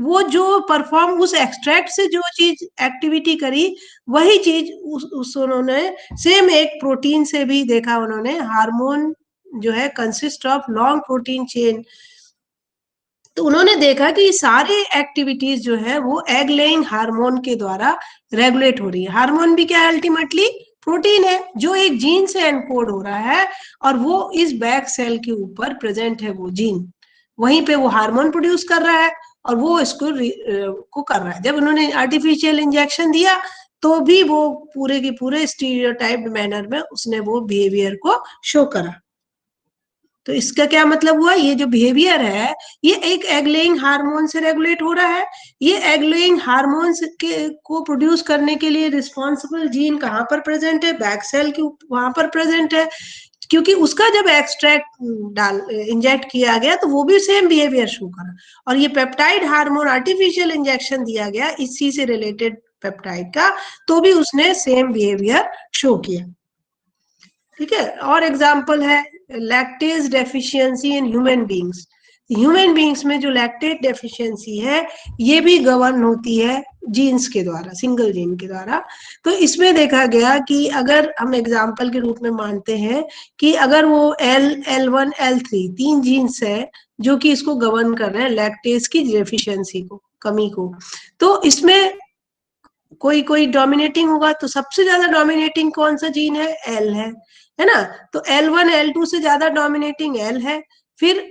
वो जो परफॉर्म उस एक्सट्रैक्ट से जो चीज एक्टिविटी करी, वही चीज उस उन्होंने सेम एक प्रोटीन से भी देखा उन्होंने, हार्मोन जो है consist of long protein chain. तो उन्होंने देखा कि सारे एक्टिविटीज जो है वो एग लेइंग हार्मोन के द्वारा रेगुलेट हो रही है। हार्मोन भी क्या है, अल्टीमेटली प्रोटीन है जो एक जीन से एनकोड हो रहा है, और वो इस बैक सेल के ऊपर प्रेजेंट है वो जीन, वहीं पे वो हार्मोन प्रोड्यूस कर रहा है, और वो इसको को कर रहा है। जब उन्होंने आर्टिफिशियल इंजेक्शन दिया, तो भी वो पूरे के पूरे स्टीरियोटाइप्ड मैनर में उसने वो बिहेवियर को शो करा। तो इसका क्या मतलब हुआ, ये जो बिहेवियर है ये एक एग लेइंग हार्मोन से रेगुलेट हो रहा है। ये एग लेइंग हार्मोन के को प्रोड्यूस करने के लिए रिस्पॉन्सिबल जीन कहाँ पर प्रेजेंट है, बैक सेल के वहां पर प्रेजेंट है, क्योंकि उसका जब एक्सट्रैक्ट डाल इंजेक्ट किया गया तो वो भी सेम बिहेवियर शो करा, और ये पेप्टाइड हार्मोन आर्टिफिशियल इंजेक्शन दिया गया इसी से रिलेटेड पेप्टाइड का, तो भी उसने सेम बिहेवियर शो किया। ठीक है, और एग्जाम्पल है lactase deficiency in human beings. Human beings में जो लैक्टेज डेफिशिएंसी है ये भी गवर्न होती है जीन्स के द्वारा, सिंगल जीन के द्वारा। तो इसमें देखा गया कि अगर हम एग्जाम्पल के रूप में मानते हैं कि अगर वो L1 L3 तीन जीन्स है जो कि इसको गवर्न कर रहे हैं लैक्टेज की डेफिशिएंसी को, कमी को, तो इसमें कोई कोई डोमिनेटिंग होगा, तो सबसे ज्यादा डोमिनेटिंग कौन सा जीन है, एल है ना। तो L1 L2 से ज्यादा डोमिनेटिंग एल है, फिर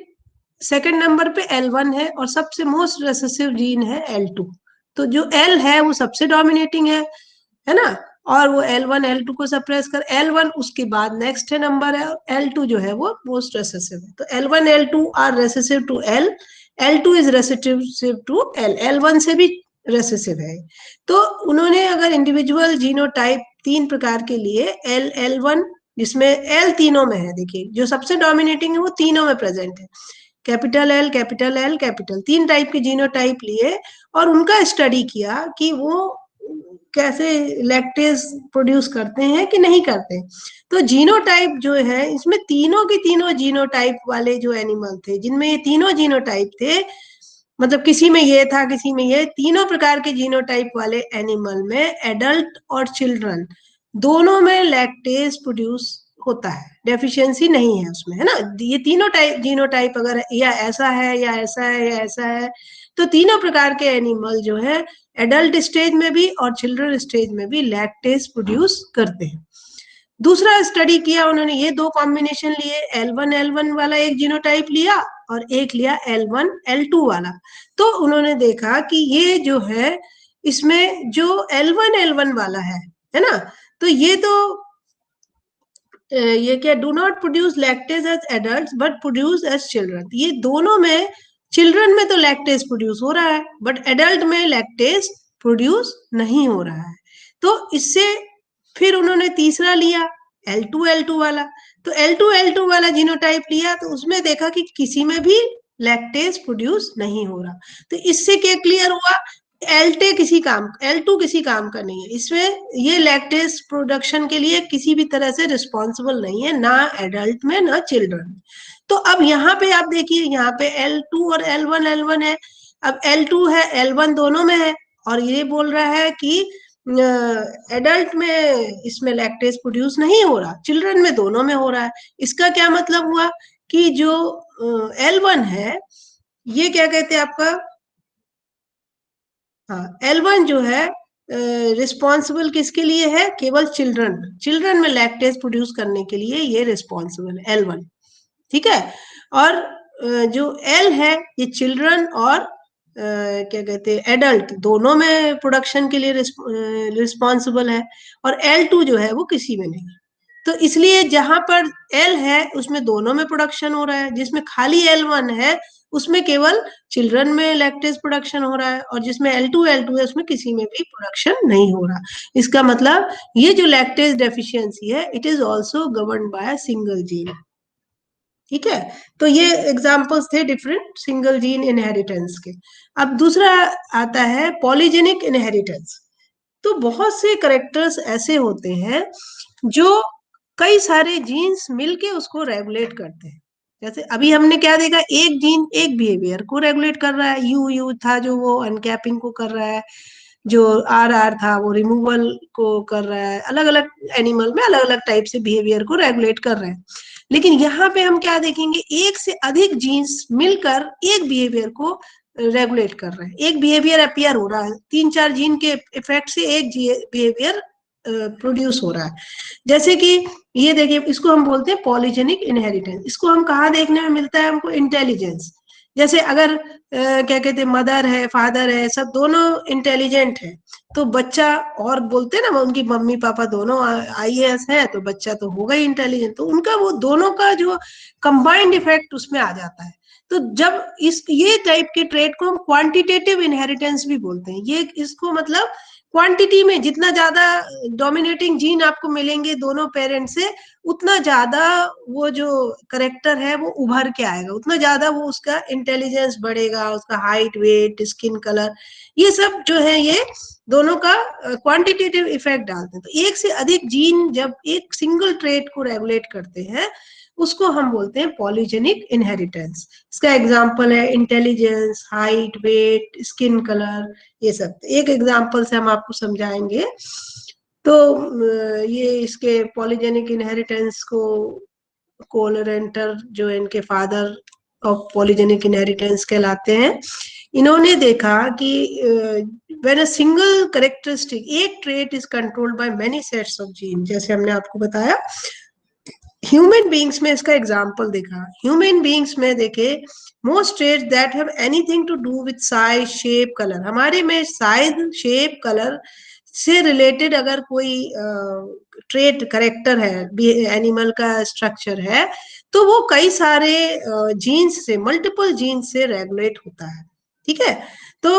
सेकंड नंबर पे L1 है, और सबसे मोस्ट रेसेसिव जीन है L2। तो जो एल है वो सबसे डोमिनेटिंग है ना, और वो L1 L2 को सप्रेस कर, L1 उसके बाद नेक्स्ट है नंबर है, और L2 जो है वो मोस्ट रेसेसिव है। तो L1 L2 are recessive to L, L2 is recessive to L, L1 से भी रेसेसिव है। तो उन्होंने अगर इंडिविजुअल जीनोटाइप तीन प्रकार के लिए L1 जिसमें एल तीनों में है, देखिए जो सबसे डोमिनेटिंग है वो तीनों में प्रेजेंट है, capital L capital L capital, तीन टाइप के जीनोटाइप लिए और उनका स्टडी किया कि वो कैसे लैक्टेज प्रोड्यूस करते हैं कि नहीं करते। तो जीनोटाइप जो है इसमें तीनों के तीनों जीनोटाइप वाले जो एनिमल थे, जिनमें ये तीनों जीनोटाइप थे, मतलब किसी में ये था किसी में ये, तीनों प्रकार के जीनोटाइप वाले एनिमल में एडल्ट और चिल्ड्रन दोनों में लैक्टेज प्रोड्यूस होता है, डेफिशिएंसी नहीं है उसमें, है ना। ये तीनों टाइप जीनोटाइप अगर या ऐसा है या ऐसा है या ऐसा है, तो तीनों प्रकार के एनिमल जो है एडल्ट स्टेज में भी और चिल्ड्रन स्टेज में भी लैक्टेज प्रोड्यूस करते हैं। दूसरा स्टडी किया उन्होंने, ये दो कॉम्बिनेशन लिए, L1 वाला एक जीनोटाइप लिया और एक लिया L1 L2 वाला। तो उन्होंने देखा कि ये जो है इसमें जो L1 वाला है ना, तो ये तो ये क्या, do not produce lactase as adult but produce as children, ये दोनों में, चिल्ड्रन में तो लैक्टेज प्रोड्यूस हो रहा है बट एडल्ट में लैक्टेज प्रोड्यूस नहीं हो रहा है। तो इससे फिर उन्होंने तीसरा लिया L2 वाला, तो L2 वाला जीनोटाइप लिया, तो उसमें देखा कि किसी में भी लैक्टेज प्रोड्यूस नहीं हो रहा। तो इससे क्या क्लियर हुआ, L2 किसी काम का नहीं है, इसमें ये लैक्टेज प्रोडक्शन के लिए किसी भी तरह से रिस्पॉन्सिबल नहीं है, ना एडल्ट में ना चिल्ड्रन। तो अब यहाँ पे आप देखिए, यहाँ पे L2 और L1 है, अब L2 है L1 दोनों में है, और ये बोल रहा है कि एडल्ट में इसमें लैक्टेज प्रोड्यूस नहीं हो रहा, चिल्ड्रन में दोनों में हो रहा है। इसका क्या मतलब हुआ कि जो L1 है, ये क्या कहते हैं आपका, हाँ, L1 जो है रिस्पॉन्सिबल किसके लिए है, केवल चिल्ड्रन, चिल्ड्रन में लैक्टेज प्रोड्यूस करने के लिए ये रिस्पॉन्सिबल है L1, ठीक है। और जो L है ये चिल्ड्रन और क्या कहते हैं एडल्ट दोनों में प्रोडक्शन के लिए रिस्पॉन्सिबल है, और L2 जो है वो किसी में नहीं। तो इसलिए जहां पर L है उसमें दोनों में प्रोडक्शन हो रहा है, जिसमें खाली L1 है उसमें केवल चिल्ड्रन में लैक्टेज प्रोडक्शन हो रहा है, और जिसमें L2 है उसमें किसी में भी प्रोडक्शन नहीं हो रहा। इसका मतलब ये जो लैक्टेज डेफिशिएंसी है it is also governed by single gene, ठीक है। तो ये एग्जांपल्स थे डिफरेंट सिंगल जीन इनहेरिटेंस के। अब दूसरा आता है पॉलीजेनिक इनहेरिटेंस। तो बहुत से करेक्टर्स ऐसे होते हैं जो कई सारे जीन्स मिलके उसको रेगुलेट करते हैं। जैसे अभी हमने क्या देखा, एक जीन एक बिहेवियर को रेगुलेट कर रहा है, यू यू था जो वो अनकैपिंग को कर रहा है, जो आर आर था वो रिमूवल को कर रहा है, अलग अलग एनिमल में अलग अलग टाइप से बिहेवियर को रेगुलेट कर रहे हैं। लेकिन यहाँ पे हम क्या देखेंगे, एक से अधिक जीन्स मिलकर एक बिहेवियर को रेगुलेट कर रहे हैं, एक बिहेवियर अपियर हो रहा है, तीन चार जीन के इफेक्ट से एक बिहेवियर प्रोड्यूस हो रहा है। जैसे कि ये देखिए, इसको हम बोलते हैं पॉलीजेनिक इनहेरिटेंस। इसको हम कहाँ देखने में मिलता है हमको, इंटेलिजेंस। जैसे अगर क्या कहते हैं मदर है फादर है सब दोनों इंटेलिजेंट है, तो बच्चा, और बोलते हैं ना उनकी मम्मी पापा दोनों IAS है तो बच्चा तो होगा ही इंटेलिजेंट, तो उनका वो दोनों का जो कंबाइंड इफेक्ट उसमें आ जाता है। तो जब इस ये टाइप के ट्रेड को हम क्वांटिटेटिव इनहेरिटेंस भी बोलते हैं। ये इसको मतलब क्वांटिटी में जितना ज्यादा डोमिनेटिंग जीन आपको मिलेंगे दोनों पेरेंट से, उतना ज्यादा वो जो करेक्टर है वो उभर के आएगा, उतना ज्यादा वो उसका इंटेलिजेंस बढ़ेगा, उसका हाइट वेट स्किन कलर ये सब जो है ये दोनों का क्वांटिटेटिव इफेक्ट डालते हैं। तो एक से अधिक जीन जब एक सिंगल ट्रेट को रेगुलेट करते हैं उसको हम बोलते हैं पॉलीजेनिक इनहेरिटेंस। इसका एग्जांपल है intelligence, height weight skin colour, ये सब एक एग्जांपल से हम आपको समझाएंगे। तो ये इसके पॉलीजेनिक इनहेरिटेंस को कोलरेंटर जो इनके फादर ऑफ पॉलीजेनिक इनहेरिटेंस कहलाते हैं। इन्होंने देखा कि व्हेन अ सिंगल कैरेक्टरिस्टिक एक trait is controlled by many sets of gene, जैसे हमने आपको बताया ह्यूमन बींग्स में इसका एग्जाम्पल देखा। ह्यूमन बींग्स में देखे most traits that have anything to do with size shape colour, हमारे में साइज शेप कलर से रिलेटेड अगर कोई ट्रेट करेक्टर है, एनिमल का स्ट्रक्चर है, तो वो कई सारे जीन्स से, मल्टीपल जीन्स से रेगुलेट होता है, ठीक है। तो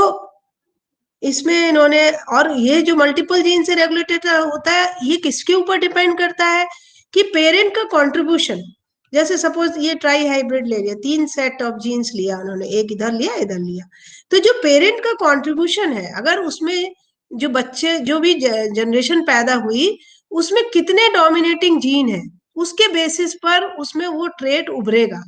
इसमें इन्होंने, और ये जो मल्टीपल जीन से रेगुलेटेड होता है ये किसके ऊपर डिपेंड करता है कि पेरेंट का कंट्रीब्यूशन। जैसे सपोज ये ट्राई हाइब्रिड ले लिया, तीन सेट ऑफ जीन्स लिया उन्होंने, एक इधर लिया इधर लिया, तो जो पेरेंट का कंट्रीब्यूशन है, अगर उसमें जो बच्चे जो भी जनरेशन पैदा हुई उसमें कितने डोमिनेटिंग जीन है उसके बेसिस पर उसमें वो ट्रेट उभरेगा।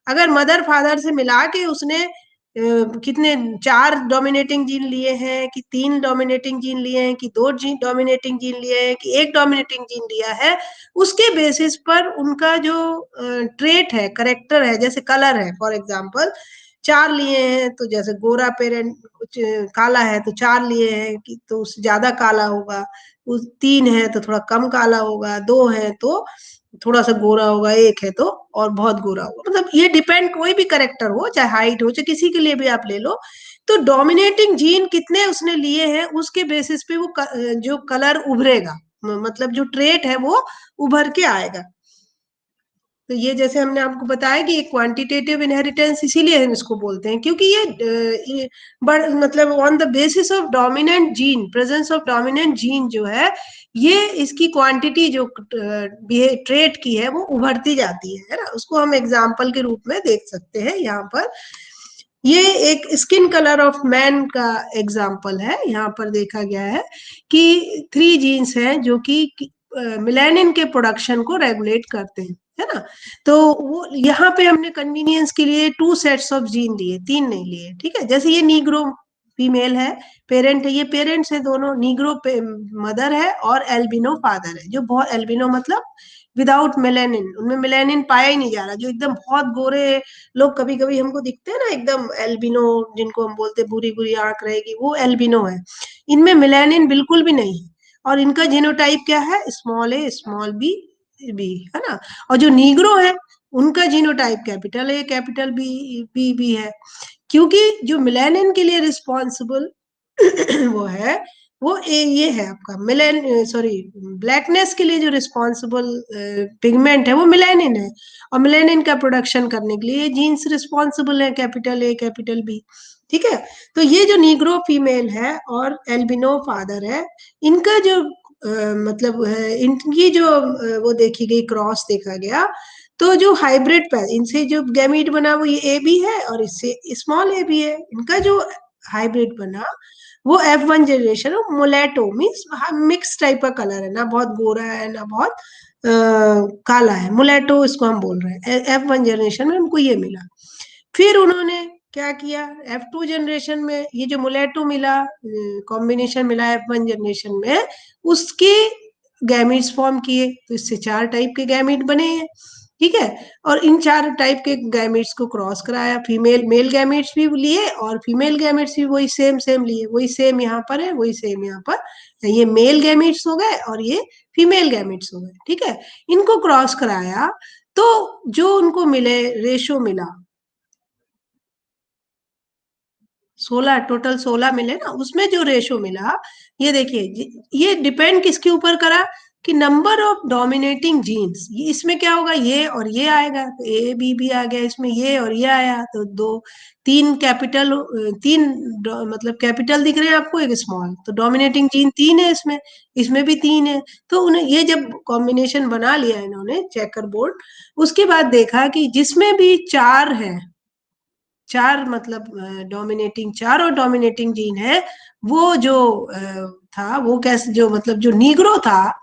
अगर मदर फादर से मिला के उसने कितने चार डोमिनेटिंग जीन लिए हैं कि तीन डोमिनेटिंग जीन लिए हैं कि दो जीन डोमिनेटिंग जीन लिए हैं कि एक डोमिनेटिंग जीन लिया है, उसके बेसिस पर उनका जो ट्रेट है करेक्टर है, जैसे कलर है फॉर एग्जांपल, चार लिए हैं तो जैसे गोरा पेरेंट कुछ काला है तो चार लिए हैं कि तो उससे ज्यादा काला होगा, उस तीन है तो थोड़ा कम काला होगा, दो है तो थोड़ा सा गोरा होगा, एक है तो और बहुत गोरा होगा। मतलब ये डिपेंड, कोई भी करेक्टर हो चाहे हाइट हो चाहे किसी के लिए भी आप ले लो, तो डोमिनेटिंग जीन कितने उसने लिए हैं उसके बेसिस पे वो जो कलर उभरेगा, मतलब जो ट्रेट है वो उभर के आएगा। तो ये जैसे हमने आपको बताया कि एक क्वांटिटेटिव इनहेरिटेंस इसीलिए हम इसको बोलते हैं क्योंकि ये मतलब on the basis of dominant gene, presence of dominant gene जो है ये इसकी क्वांटिटी जो ट्रेट की है वो उभरती जाती है ना, उसको हम एग्जाम्पल के रूप में देख सकते हैं यहाँ पर। ये एक स्किन कलर ऑफ मैन का एग्जाम्पल है, यहाँ पर देखा गया है कि थ्री जीन्स हैं जो कि मिलेनिन के प्रोडक्शन को रेगुलेट करते हैं, है ना। तो वो यहाँ पे हमने कन्वीनियंस के लिए टू सेट्स ऑफ जीन लिए, तीन नहीं लिए, ठीक है। जैसे ये नीग्रो फीमेल है, पेरेंट है, ये पेरेंट्स है दोनों, नीग्रो मदर है और एल्बिनो फादर है, जो बहुत, एल्बिनो मतलब विदाउट मेलेनिन, उनमें मेलेनिन पाया ही नहीं जा रहा, जो एकदम बहुत गोरे लोग कभी कभी हमको दिखते हैं ना एकदम एल्बिनो, जिनको हम बोलते हैं बुरी बुरी आंख रहेगी, वो एल्बिनो है। इनमें मेलेनिन बिल्कुल भी नहीं है, और इनका जीनोटाइप क्या है, small A small B B, है ना। और जो नीग्रो है उनका genotype capital A capital B B B है, क्योंकि जो मिलेनिन के लिए रिस्पॉन्सिबल वो है, वो ये है आपका मिलेन, सॉरी, ब्लैकनेस के लिए जो रिस्पॉन्सिबल पिगमेंट है वो मिलेनिन है, और मिलेनिन का प्रोडक्शन करने के लिए ये जीन्स रिस्पॉन्सिबल है, कैपिटल ए कैपिटल बी। ठीक है, तो ये जो नीग्रो फीमेल है और एल्बिनो फादर है, इनका जो मतलब है, इनकी जो वो देखी गई, क्रॉस देखा गया, तो जो हाइब्रिड पैर, इनसे जो गैमीट बना वो ये ए बी है, और इससे स्मॉल ए बी है, इनका जो हाइब्रिड बना वो F1 जनरेशन, मोलेटो मीन्स मिक्स टाइप का कलर है, ना बहुत गोरा है ना बहुत काला है, मोलेटो इसको हम बोल रहे हैं, F1 जनरेशन में हमको ये मिला। फिर उन्होंने क्या किया, F2 जनरेशन में ये जो मोलेटो मिला, कॉम्बिनेशन मिला F1 जनरेशन में, उसके गैमीट्स फॉर्म किए, तो इससे 4 टाइप के गैमीट बने हैं। ठीक है, और इन 4 टाइप के गैमेट्स को क्रॉस कराया, फीमेल मेल गैमेट्स भी लिए और फीमेल गैमेट्स भी वही सेम सेम लिए, वही सेम यहाँ पर है, वही सेम यहाँ पर, ये मेल गैमेट्स हो गए और ये फीमेल गैमेट्स हो गए। ठीक है, इनको क्रॉस कराया, तो जो उनको मिले रेशो मिला 16, टोटल 16 मिले ना, उसमें जो रेशो मिला, ये देखिए, ये डिपेंड किसके ऊपर करा, कि नंबर ऑफ डोमिनेटिंग जीन्स, इसमें क्या होगा, ये और ये आएगा, तो ए बी भी आ गया इसमें, ये और ये आया, तो दो, तीन कैपिटल, तीन मतलब कैपिटल दिख रहे हैं आपको, एक स्मॉल, तो डोमिनेटिंग जीन 3 है इसमें, इसमें भी 3 है। तो उन्हें ये जब कॉम्बिनेशन बना लिया इन्होंने चेकर बोर्ड, उसके बाद देखा कि जिसमें भी 4 है, 4 मतलब डोमिनेटिंग, 4 और डोमिनेटिंग जीन है, वो जो था वो कैसे, जो मतलब जो नीग्रो था,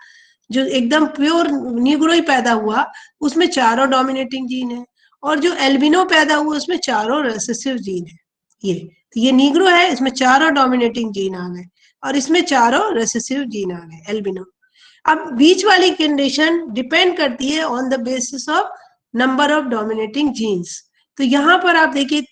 जो एकदम प्योर नीग्रो ही पैदा हुआ, उसमें चारों डोमिनेटिंग जीन है, और जो एल्बिनो पैदा हुआ उसमें चारों रेसेसिव जीन है। ये, तो ये नीग्रो है, इसमें चारों डोमिनेटिंग जीन आ गए, और इसमें चारों रेसेसिव जीन आ गए, एल्बिनो। अब बीच वाली कंडीशन डिपेंड करती है on the basis of number of dominating genes. तो यहाँ पर आप देखिए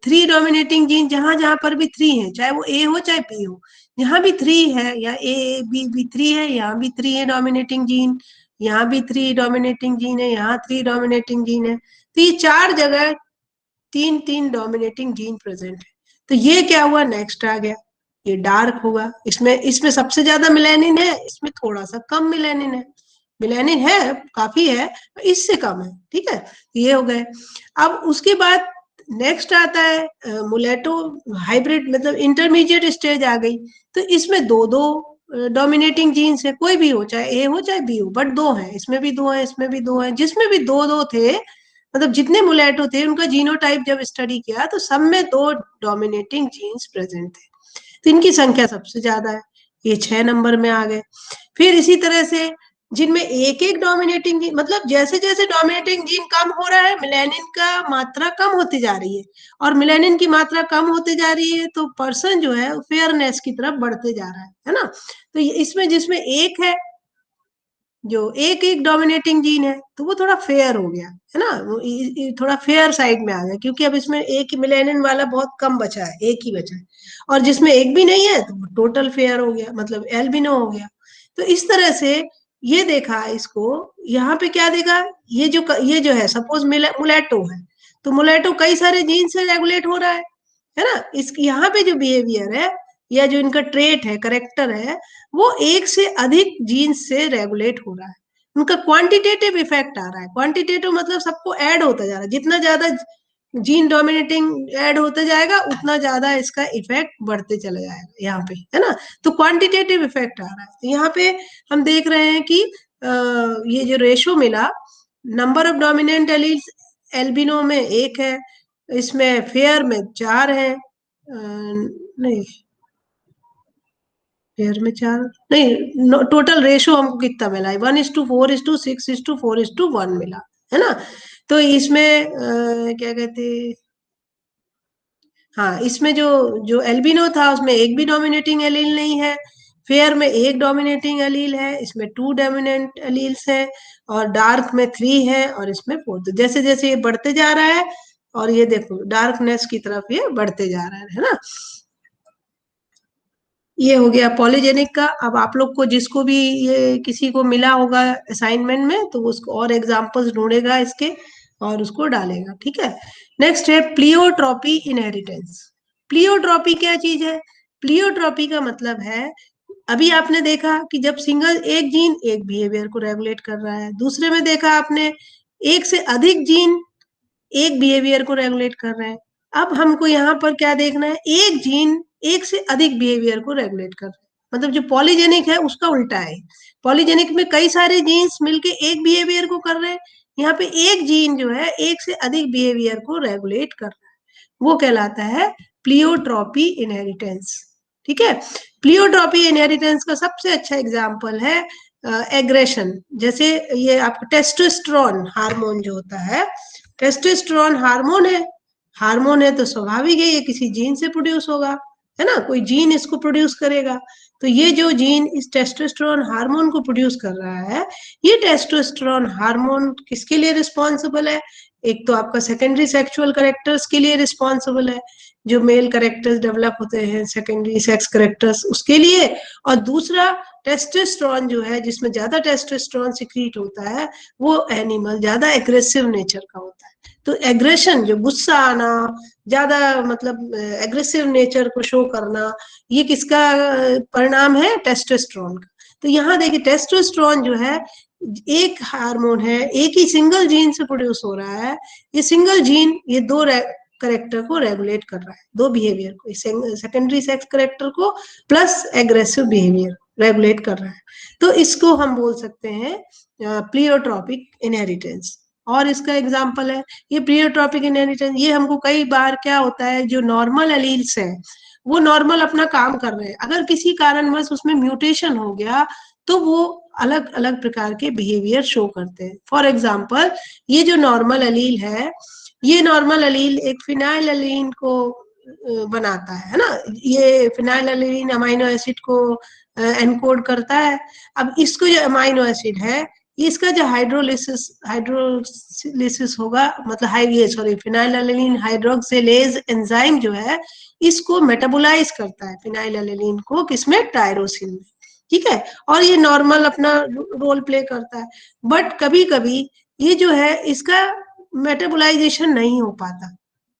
3 डोमिनेटिंग जीन, जहां जहां पर भी 3 है, चाहे वो ए हो चाहे बी हो, यहाँ भी 3 है, या ए बी भी 3 है, यहाँ भी 3 है डोमिनेटिंग जीन, यहाँ भी 3 डोमिनेटिंग जीन है, यहाँ 3 डोमिनेटिंग जीन है, तो ये 4 जगह 3 डोमिनेटिंग जीन प्रेजेंट है। तो ये क्या हुआ, नेक्स्ट आ गया, ये डार्क होगा, इसमें इसमें सबसे ज्यादा मिलेनिन है, इसमें थोड़ा सा कम मिलेनिन है, मिलेनिन है काफी है, इससे कम है। ठीक है, ये हो गए। अब उसके बाद नेक्स्ट आता है मुलेटो हाइब्रिड, मतलब इंटरमीडिएट स्टेज आ गई, तो इसमें दो दो डोमिनेटिंग जीन्स है, कोई भी हो, चाहे ए हो चाहे बी हो, बट 2 है, इसमें भी 2 है, इसमें भी 2 है, जिसमें भी दो दो थे, मतलब जितने मुलेटो थे उनका जीनोटाइप जब स्टडी किया तो सब में 2 डोमिनेटिंग जीन्स प्रेजेंट थे, तो इनकी संख्या सबसे ज्यादा है, ये 6 नंबर में आ गए। फिर इसी तरह से जिनमें एक एक डोमिनेटिंग जीन, मतलब जैसे जैसे डोमिनेटिंग जीन कम हो रहा है, मिलेनिन का मात्रा कम होती जा रही है, और मिलेनिन की मात्रा कम होती जा रही है, तो पर्सन जो है फेयरनेस की तरफ बढ़ते जा रहा है ना। तो इसमें जिसमें एक है, जो एक एक डोमिनेटिंग जीन है, तो वो थोड़ा फेयर हो गया, है ना, वो थोड़ा फेयर साइड में आ गया, क्योंकि अब इसमें एक मिलेनिन वाला बहुत कम बचा है, एक ही बचा है, और जिसमें एक भी नहीं है तो टोटल फेयर हो गया, मतलब एल्बिनो हो गया। तो इस तरह से ये देखा इसको, यहाँ पे क्या देखा, ये जो है सपोज मुलेटो है, तो मुलेटो कई सारे जीन से रेगुलेट हो रहा है ना, इस यहाँ पे जो बिहेवियर है या जो इनका ट्रेट है, करेक्टर है, वो एक से अधिक जीन से रेगुलेट हो रहा है, उनका क्वांटिटेटिव इफेक्ट आ रहा है, क्वांटिटेटिव मतलब सबको ऐड होता जा रहा है, जितना ज्यादा जीन डोमिनेटिंग ऐड होता जाएगा उतना ज्यादा इसका इफेक्ट बढ़ते चला जाएगा यहाँ पे, है ना। तो क्वांटिटेटिव इफेक्ट आ रहा है, तो यहाँ पे हम देख रहे हैं कि ये जो रेशो मिला, number of dominant alleles albino में 1 है, इसमें फेयर में 4 है, नहीं पेयर में 4 नहीं, टोटल रेशो हमको कितना मिला है, 1:4:6:4:1 मिला, है ना। तो इसमें क्या कहते, हाँ, इसमें जो जो एल्बिनो था उसमें एक भी डोमिनेटिंग एलील नहीं है, फेयर में एक डोमिनेटिंग एलील है, इसमें 2 डोमिनेंट एलील्स हैं, और डार्क में 3 है, और इसमें 4। तो जैसे जैसे ये बढ़ते जा रहा है, और ये देखो डार्कनेस की तरफ ये बढ़ते जा रहा है ना। ये हो गया पॉलीजेनिक का। अब आप लोग को जिसको भी ये किसी को मिला होगा असाइनमेंट में, तो वो उसको और एग्जांपल्स ढूंढेगा इसके और उसको डालेगा, ठीक है। नेक्स्ट है प्लियोट्रॉपी इनहेरिटेंस। प्लियोट्रॉपी क्या चीज है? प्लियोट्रॉपी का मतलब है, अभी आपने देखा कि जब सिंगल एक जीन एक बिहेवियर को रेगुलेट कर रहा है, दूसरे में देखा आपने एक से अधिक जीन एक बिहेवियर को रेगुलेट कर रहे हैं। अब हमको यहाँ पर क्या देखना है, एक जीन एक से अधिक बिहेवियर को रेगुलेट कर रहे हैं, मतलब जो पॉलीजेनिक है उसका उल्टा है। पॉलीजेनिक में कई सारे जीन्स मिलके एक बिहेवियर को कर रहे हैं, यहाँ पे एक जीन जो है एक से अधिक बिहेवियर को रेगुलेट कर रहा है, वो कहलाता है प्लियोट्रॉपी इनहेरिटेंस, ठीक है। प्लियोट्रॉपी इनहेरिटेंस का सबसे अच्छा एग्जाम्पल है एग्रेशन। जैसे ये आपको टेस्टोस्टेरोन हार्मोन जो होता है, टेस्टोस्टेरोन हार्मोन है तो स्वाभाविक है ये किसी जीन से प्रोड्यूस होगा, है ना, कोई जीन इसको प्रोड्यूस करेगा। तो ये जो जीन इस टेस्टोस्टेरोन हार्मोन को प्रोड्यूस कर रहा है, ये टेस्टोस्टेरोन हार्मोन किसके लिए रिस्पॉन्सिबल है? एक तो आपका सेकेंडरी सेक्सुअल करेक्टर्स के लिए रिस्पॉन्सिबल है, जो मेल करेक्टर्स डेवलप होते हैं सेकेंडरी सेक्स करेक्टर्स उसके लिए, और दूसरा टेस्टोस्टेरोन जो है जिसमें ज्यादा टेस्टोस्टेरोन सिक्रीट होता है, वो एनिमल ज्यादा एग्रेसिव नेचर का होता है। तो एग्रेशन जो गुस्सा आना, ज्यादा मतलब एग्रेसिव नेचर को शो करना, ये किसका परिणाम है? टेस्टोस्टेरोन का। तो यहाँ देखिए टेस्टोस्टेरोन जो है एक हार्मोन है, एक ही सिंगल जीन से प्रोड्यूस हो रहा है, ये सिंगल जीन ये दो करेक्टर को रेगुलेट कर रहा है, दो बिहेवियर को, सेकेंडरी सेक्स करेक्टर को प्लस एग्रेसिव बिहेवियर रेगुलेट कर रहा है। तो इसको हम बोल सकते हैं प्लियोट्रॉपिक इनहेरिटेंस। और इसका एग्जाम्पल है ये प्लियोट्रॉपिक इनहेरिटेंस, ये हमको कई बार क्या होता है, जो नॉर्मल एलील्स है वो नॉर्मल अपना काम कर रहे हैं, अगर किसी कारणवश उसमें म्यूटेशन हो गया तो वो अलग अलग प्रकार के बिहेवियर शो करते हैं। फॉर एग्जाम्पल ये जो नॉर्मल अलील है, ये नॉर्मल अलील एक फिनाइल अलीन को बनाता है ना, ये फिनाइल अलीन अमाइनो एसिड को एनकोड करता है। अब इसको जो अमाइनो एसिड है, इसका जो हाइड्रोलिसिस होगा, मतलब ये सॉरी फिनाइलएलेनिन हाइड्रोक्सिलेज एंजाइम जो है, इसको मेटाबोलाइज करता है फिनाइलएलेनिन को, किसमें? टायरोसिन में, ठीक है। और ये नॉर्मल अपना रोल प्ले करता है, बट कभी कभी ये जो है इसका मेटाबोलाइजेशन नहीं हो पाता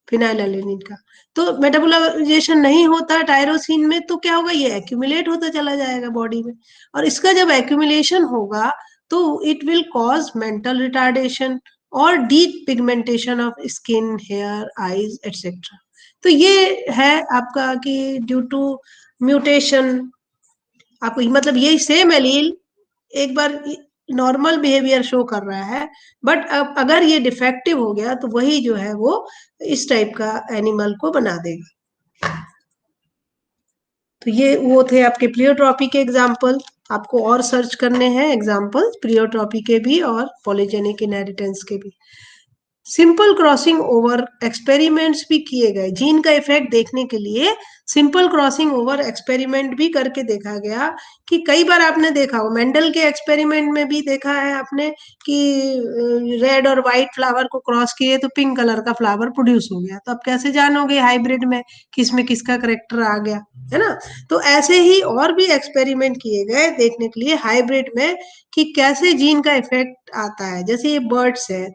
फिनाइलएलेनिन का। तो मेटाबोलाइजेशन नहीं होता टायरोसिन में, तो क्या होगा, ये एक्यूमुलेट होता चला जाएगा बॉडी में, और इसका जब एक्यूमुलेशन होगा तो it will cause mental retardation और deep pigmentation of skin, hair, eyes etcetera. तो ये है आपका कि ड्यू टू म्यूटेशन आपको, मतलब यही सेम एलील एक बार नॉर्मल बिहेवियर शो कर रहा है, बट अब अगर ये डिफेक्टिव हो गया तो वही जो है वो इस टाइप का एनिमल को बना देगा। तो ये वो थे आपके प्लियोट्रॉपी के एग्जाम्पल। आपको और सर्च करने हैं एग्जाम्पल प्लियोट्रॉपी के भी और पॉलीजेनिक इनहेरिटेंस के भी। सिंपल क्रॉसिंग ओवर एक्सपेरिमेंट्स भी किए गए जीन का इफेक्ट देखने के लिए। सिंपल क्रॉसिंग ओवर एक्सपेरिमेंट भी करके देखा गया कि कई बार आपने देखा हो, मेंडल के एक्सपेरिमेंट में भी देखा है आपने कि रेड और व्हाइट फ्लावर को क्रॉस किए तो पिंक कलर का फ्लावर प्रोड्यूस हो गया। तो अब कैसे जानोगे हाइब्रिड में किसमें किसका करेक्टर आ गया, है ना। तो ऐसे ही और भी एक्सपेरिमेंट किए गए देखने के लिए हाइब्रिड में कि कैसे जीन का इफेक्ट आता है। जैसे ये बर्ड्स है,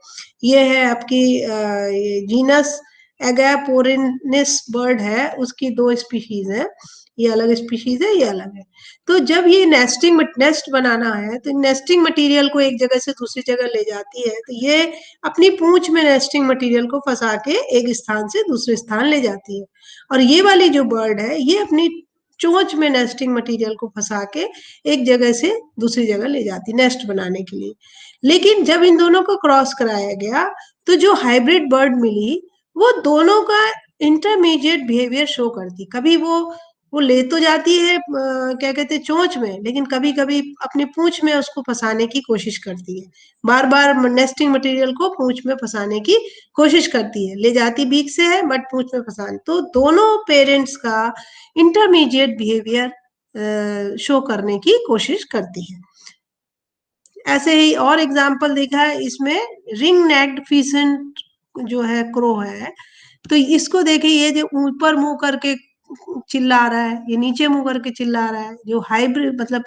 ये है आपकी जीनस एगापोरिनिस बर्ड है, उसकी दो स्पीशीज है, ये अलग स्पीशीज है, ये अलग है। तो जब ये नेस्ट बनाना है तो नेस्टिंग मटेरियल को एक जगह से दूसरी जगह ले जाती है, तो ये अपनी पूंछ में नेस्टिंग मटेरियल को फंसा के एक स्थान से दूसरे स्थान ले जाती है। और ये वाली जो बर्ड है ये अपनी चोंच में नेस्टिंग मटेरियल को फंसा के एक जगह से दूसरी जगह ले जाती नेस्ट बनाने के लिए। लेकिन जब इन दोनों को क्रॉस कराया गया तो जो हाइब्रिड बर्ड मिली वो दोनों का इंटरमीडिएट बिहेवियर शो करती। कभी वो वो ले तो जाती है क्या कहते हैं चोंच में, लेकिन कभी कभी अपनी पूंछ में उसको फंसाने की कोशिश करती है। बार बार नेस्टिंग मटेरियल को पूंछ में फंसाने की कोशिश करती है। ले जाती बीक से है बट पूंछ में फंसाने, तो दोनों पेरेंट्स का इंटरमीडिएट बिहेवियर शो करने की कोशिश करती है। ऐसे ही और एग्जाम्पल देखा है इसमें, रिंग नेक्ड फीसेंट जो है क्रो है, तो इसको देखिए, ये जो ऊपर मुंह करके चिल्ला रहा है, ये नीचे मुंह करके चिल्ला रहा है, जो हाइब्रिड मतलब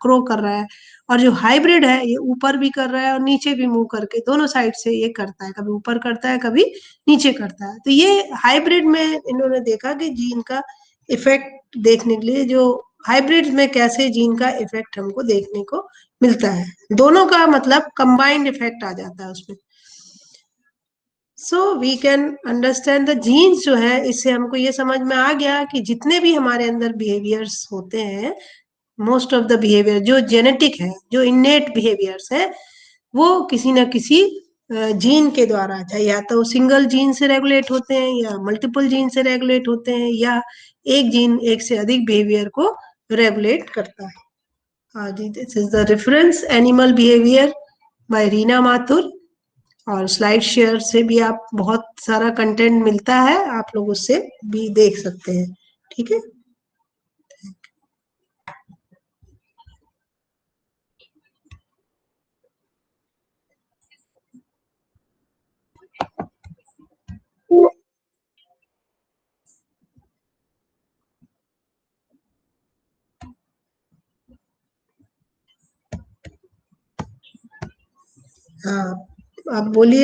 क्रो कर रहा है। और जो हाइब्रिड है ये ऊपर भी कर रहा है और नीचे भी मुंह करके, दोनों साइड से ये करता है, कभी ऊपर करता है कभी नीचे करता है। तो ये हाइब्रिड में इन्होंने देखा कि जीन का इफेक्ट देखने के लिए, जो हाइब्रिड में कैसे जीन का इफेक्ट हमको देखने को मिलता है, दोनों का मतलब कंबाइंड इफेक्ट आ जाता है उसमें। So we can understand the genes जो है, इससे हमको ये समझ में आ गया कि जितने भी हमारे अंदर बिहेवियर्स होते हैं, मोस्ट ऑफ द बिहेवियर जो जेनेटिक है, जो इन्नेट बिहेवियर्स है, वो किसी न किसी जीन के द्वारा, चाहे या तो सिंगल जीन से रेगुलेट होते हैं या मल्टीपल जीन से रेगुलेट होते हैं, या एक जीन एक से अधिक बिहेवियर को रेगुलेट करता है। हाँ जी, this is the reference animal behaviour by Reena Mathur. और स्लाइड शेयर से भी आप बहुत सारा कंटेंट मिलता है, आप लोग उससे भी देख सकते हैं। ठीक है। हाँ, आप बोलिए।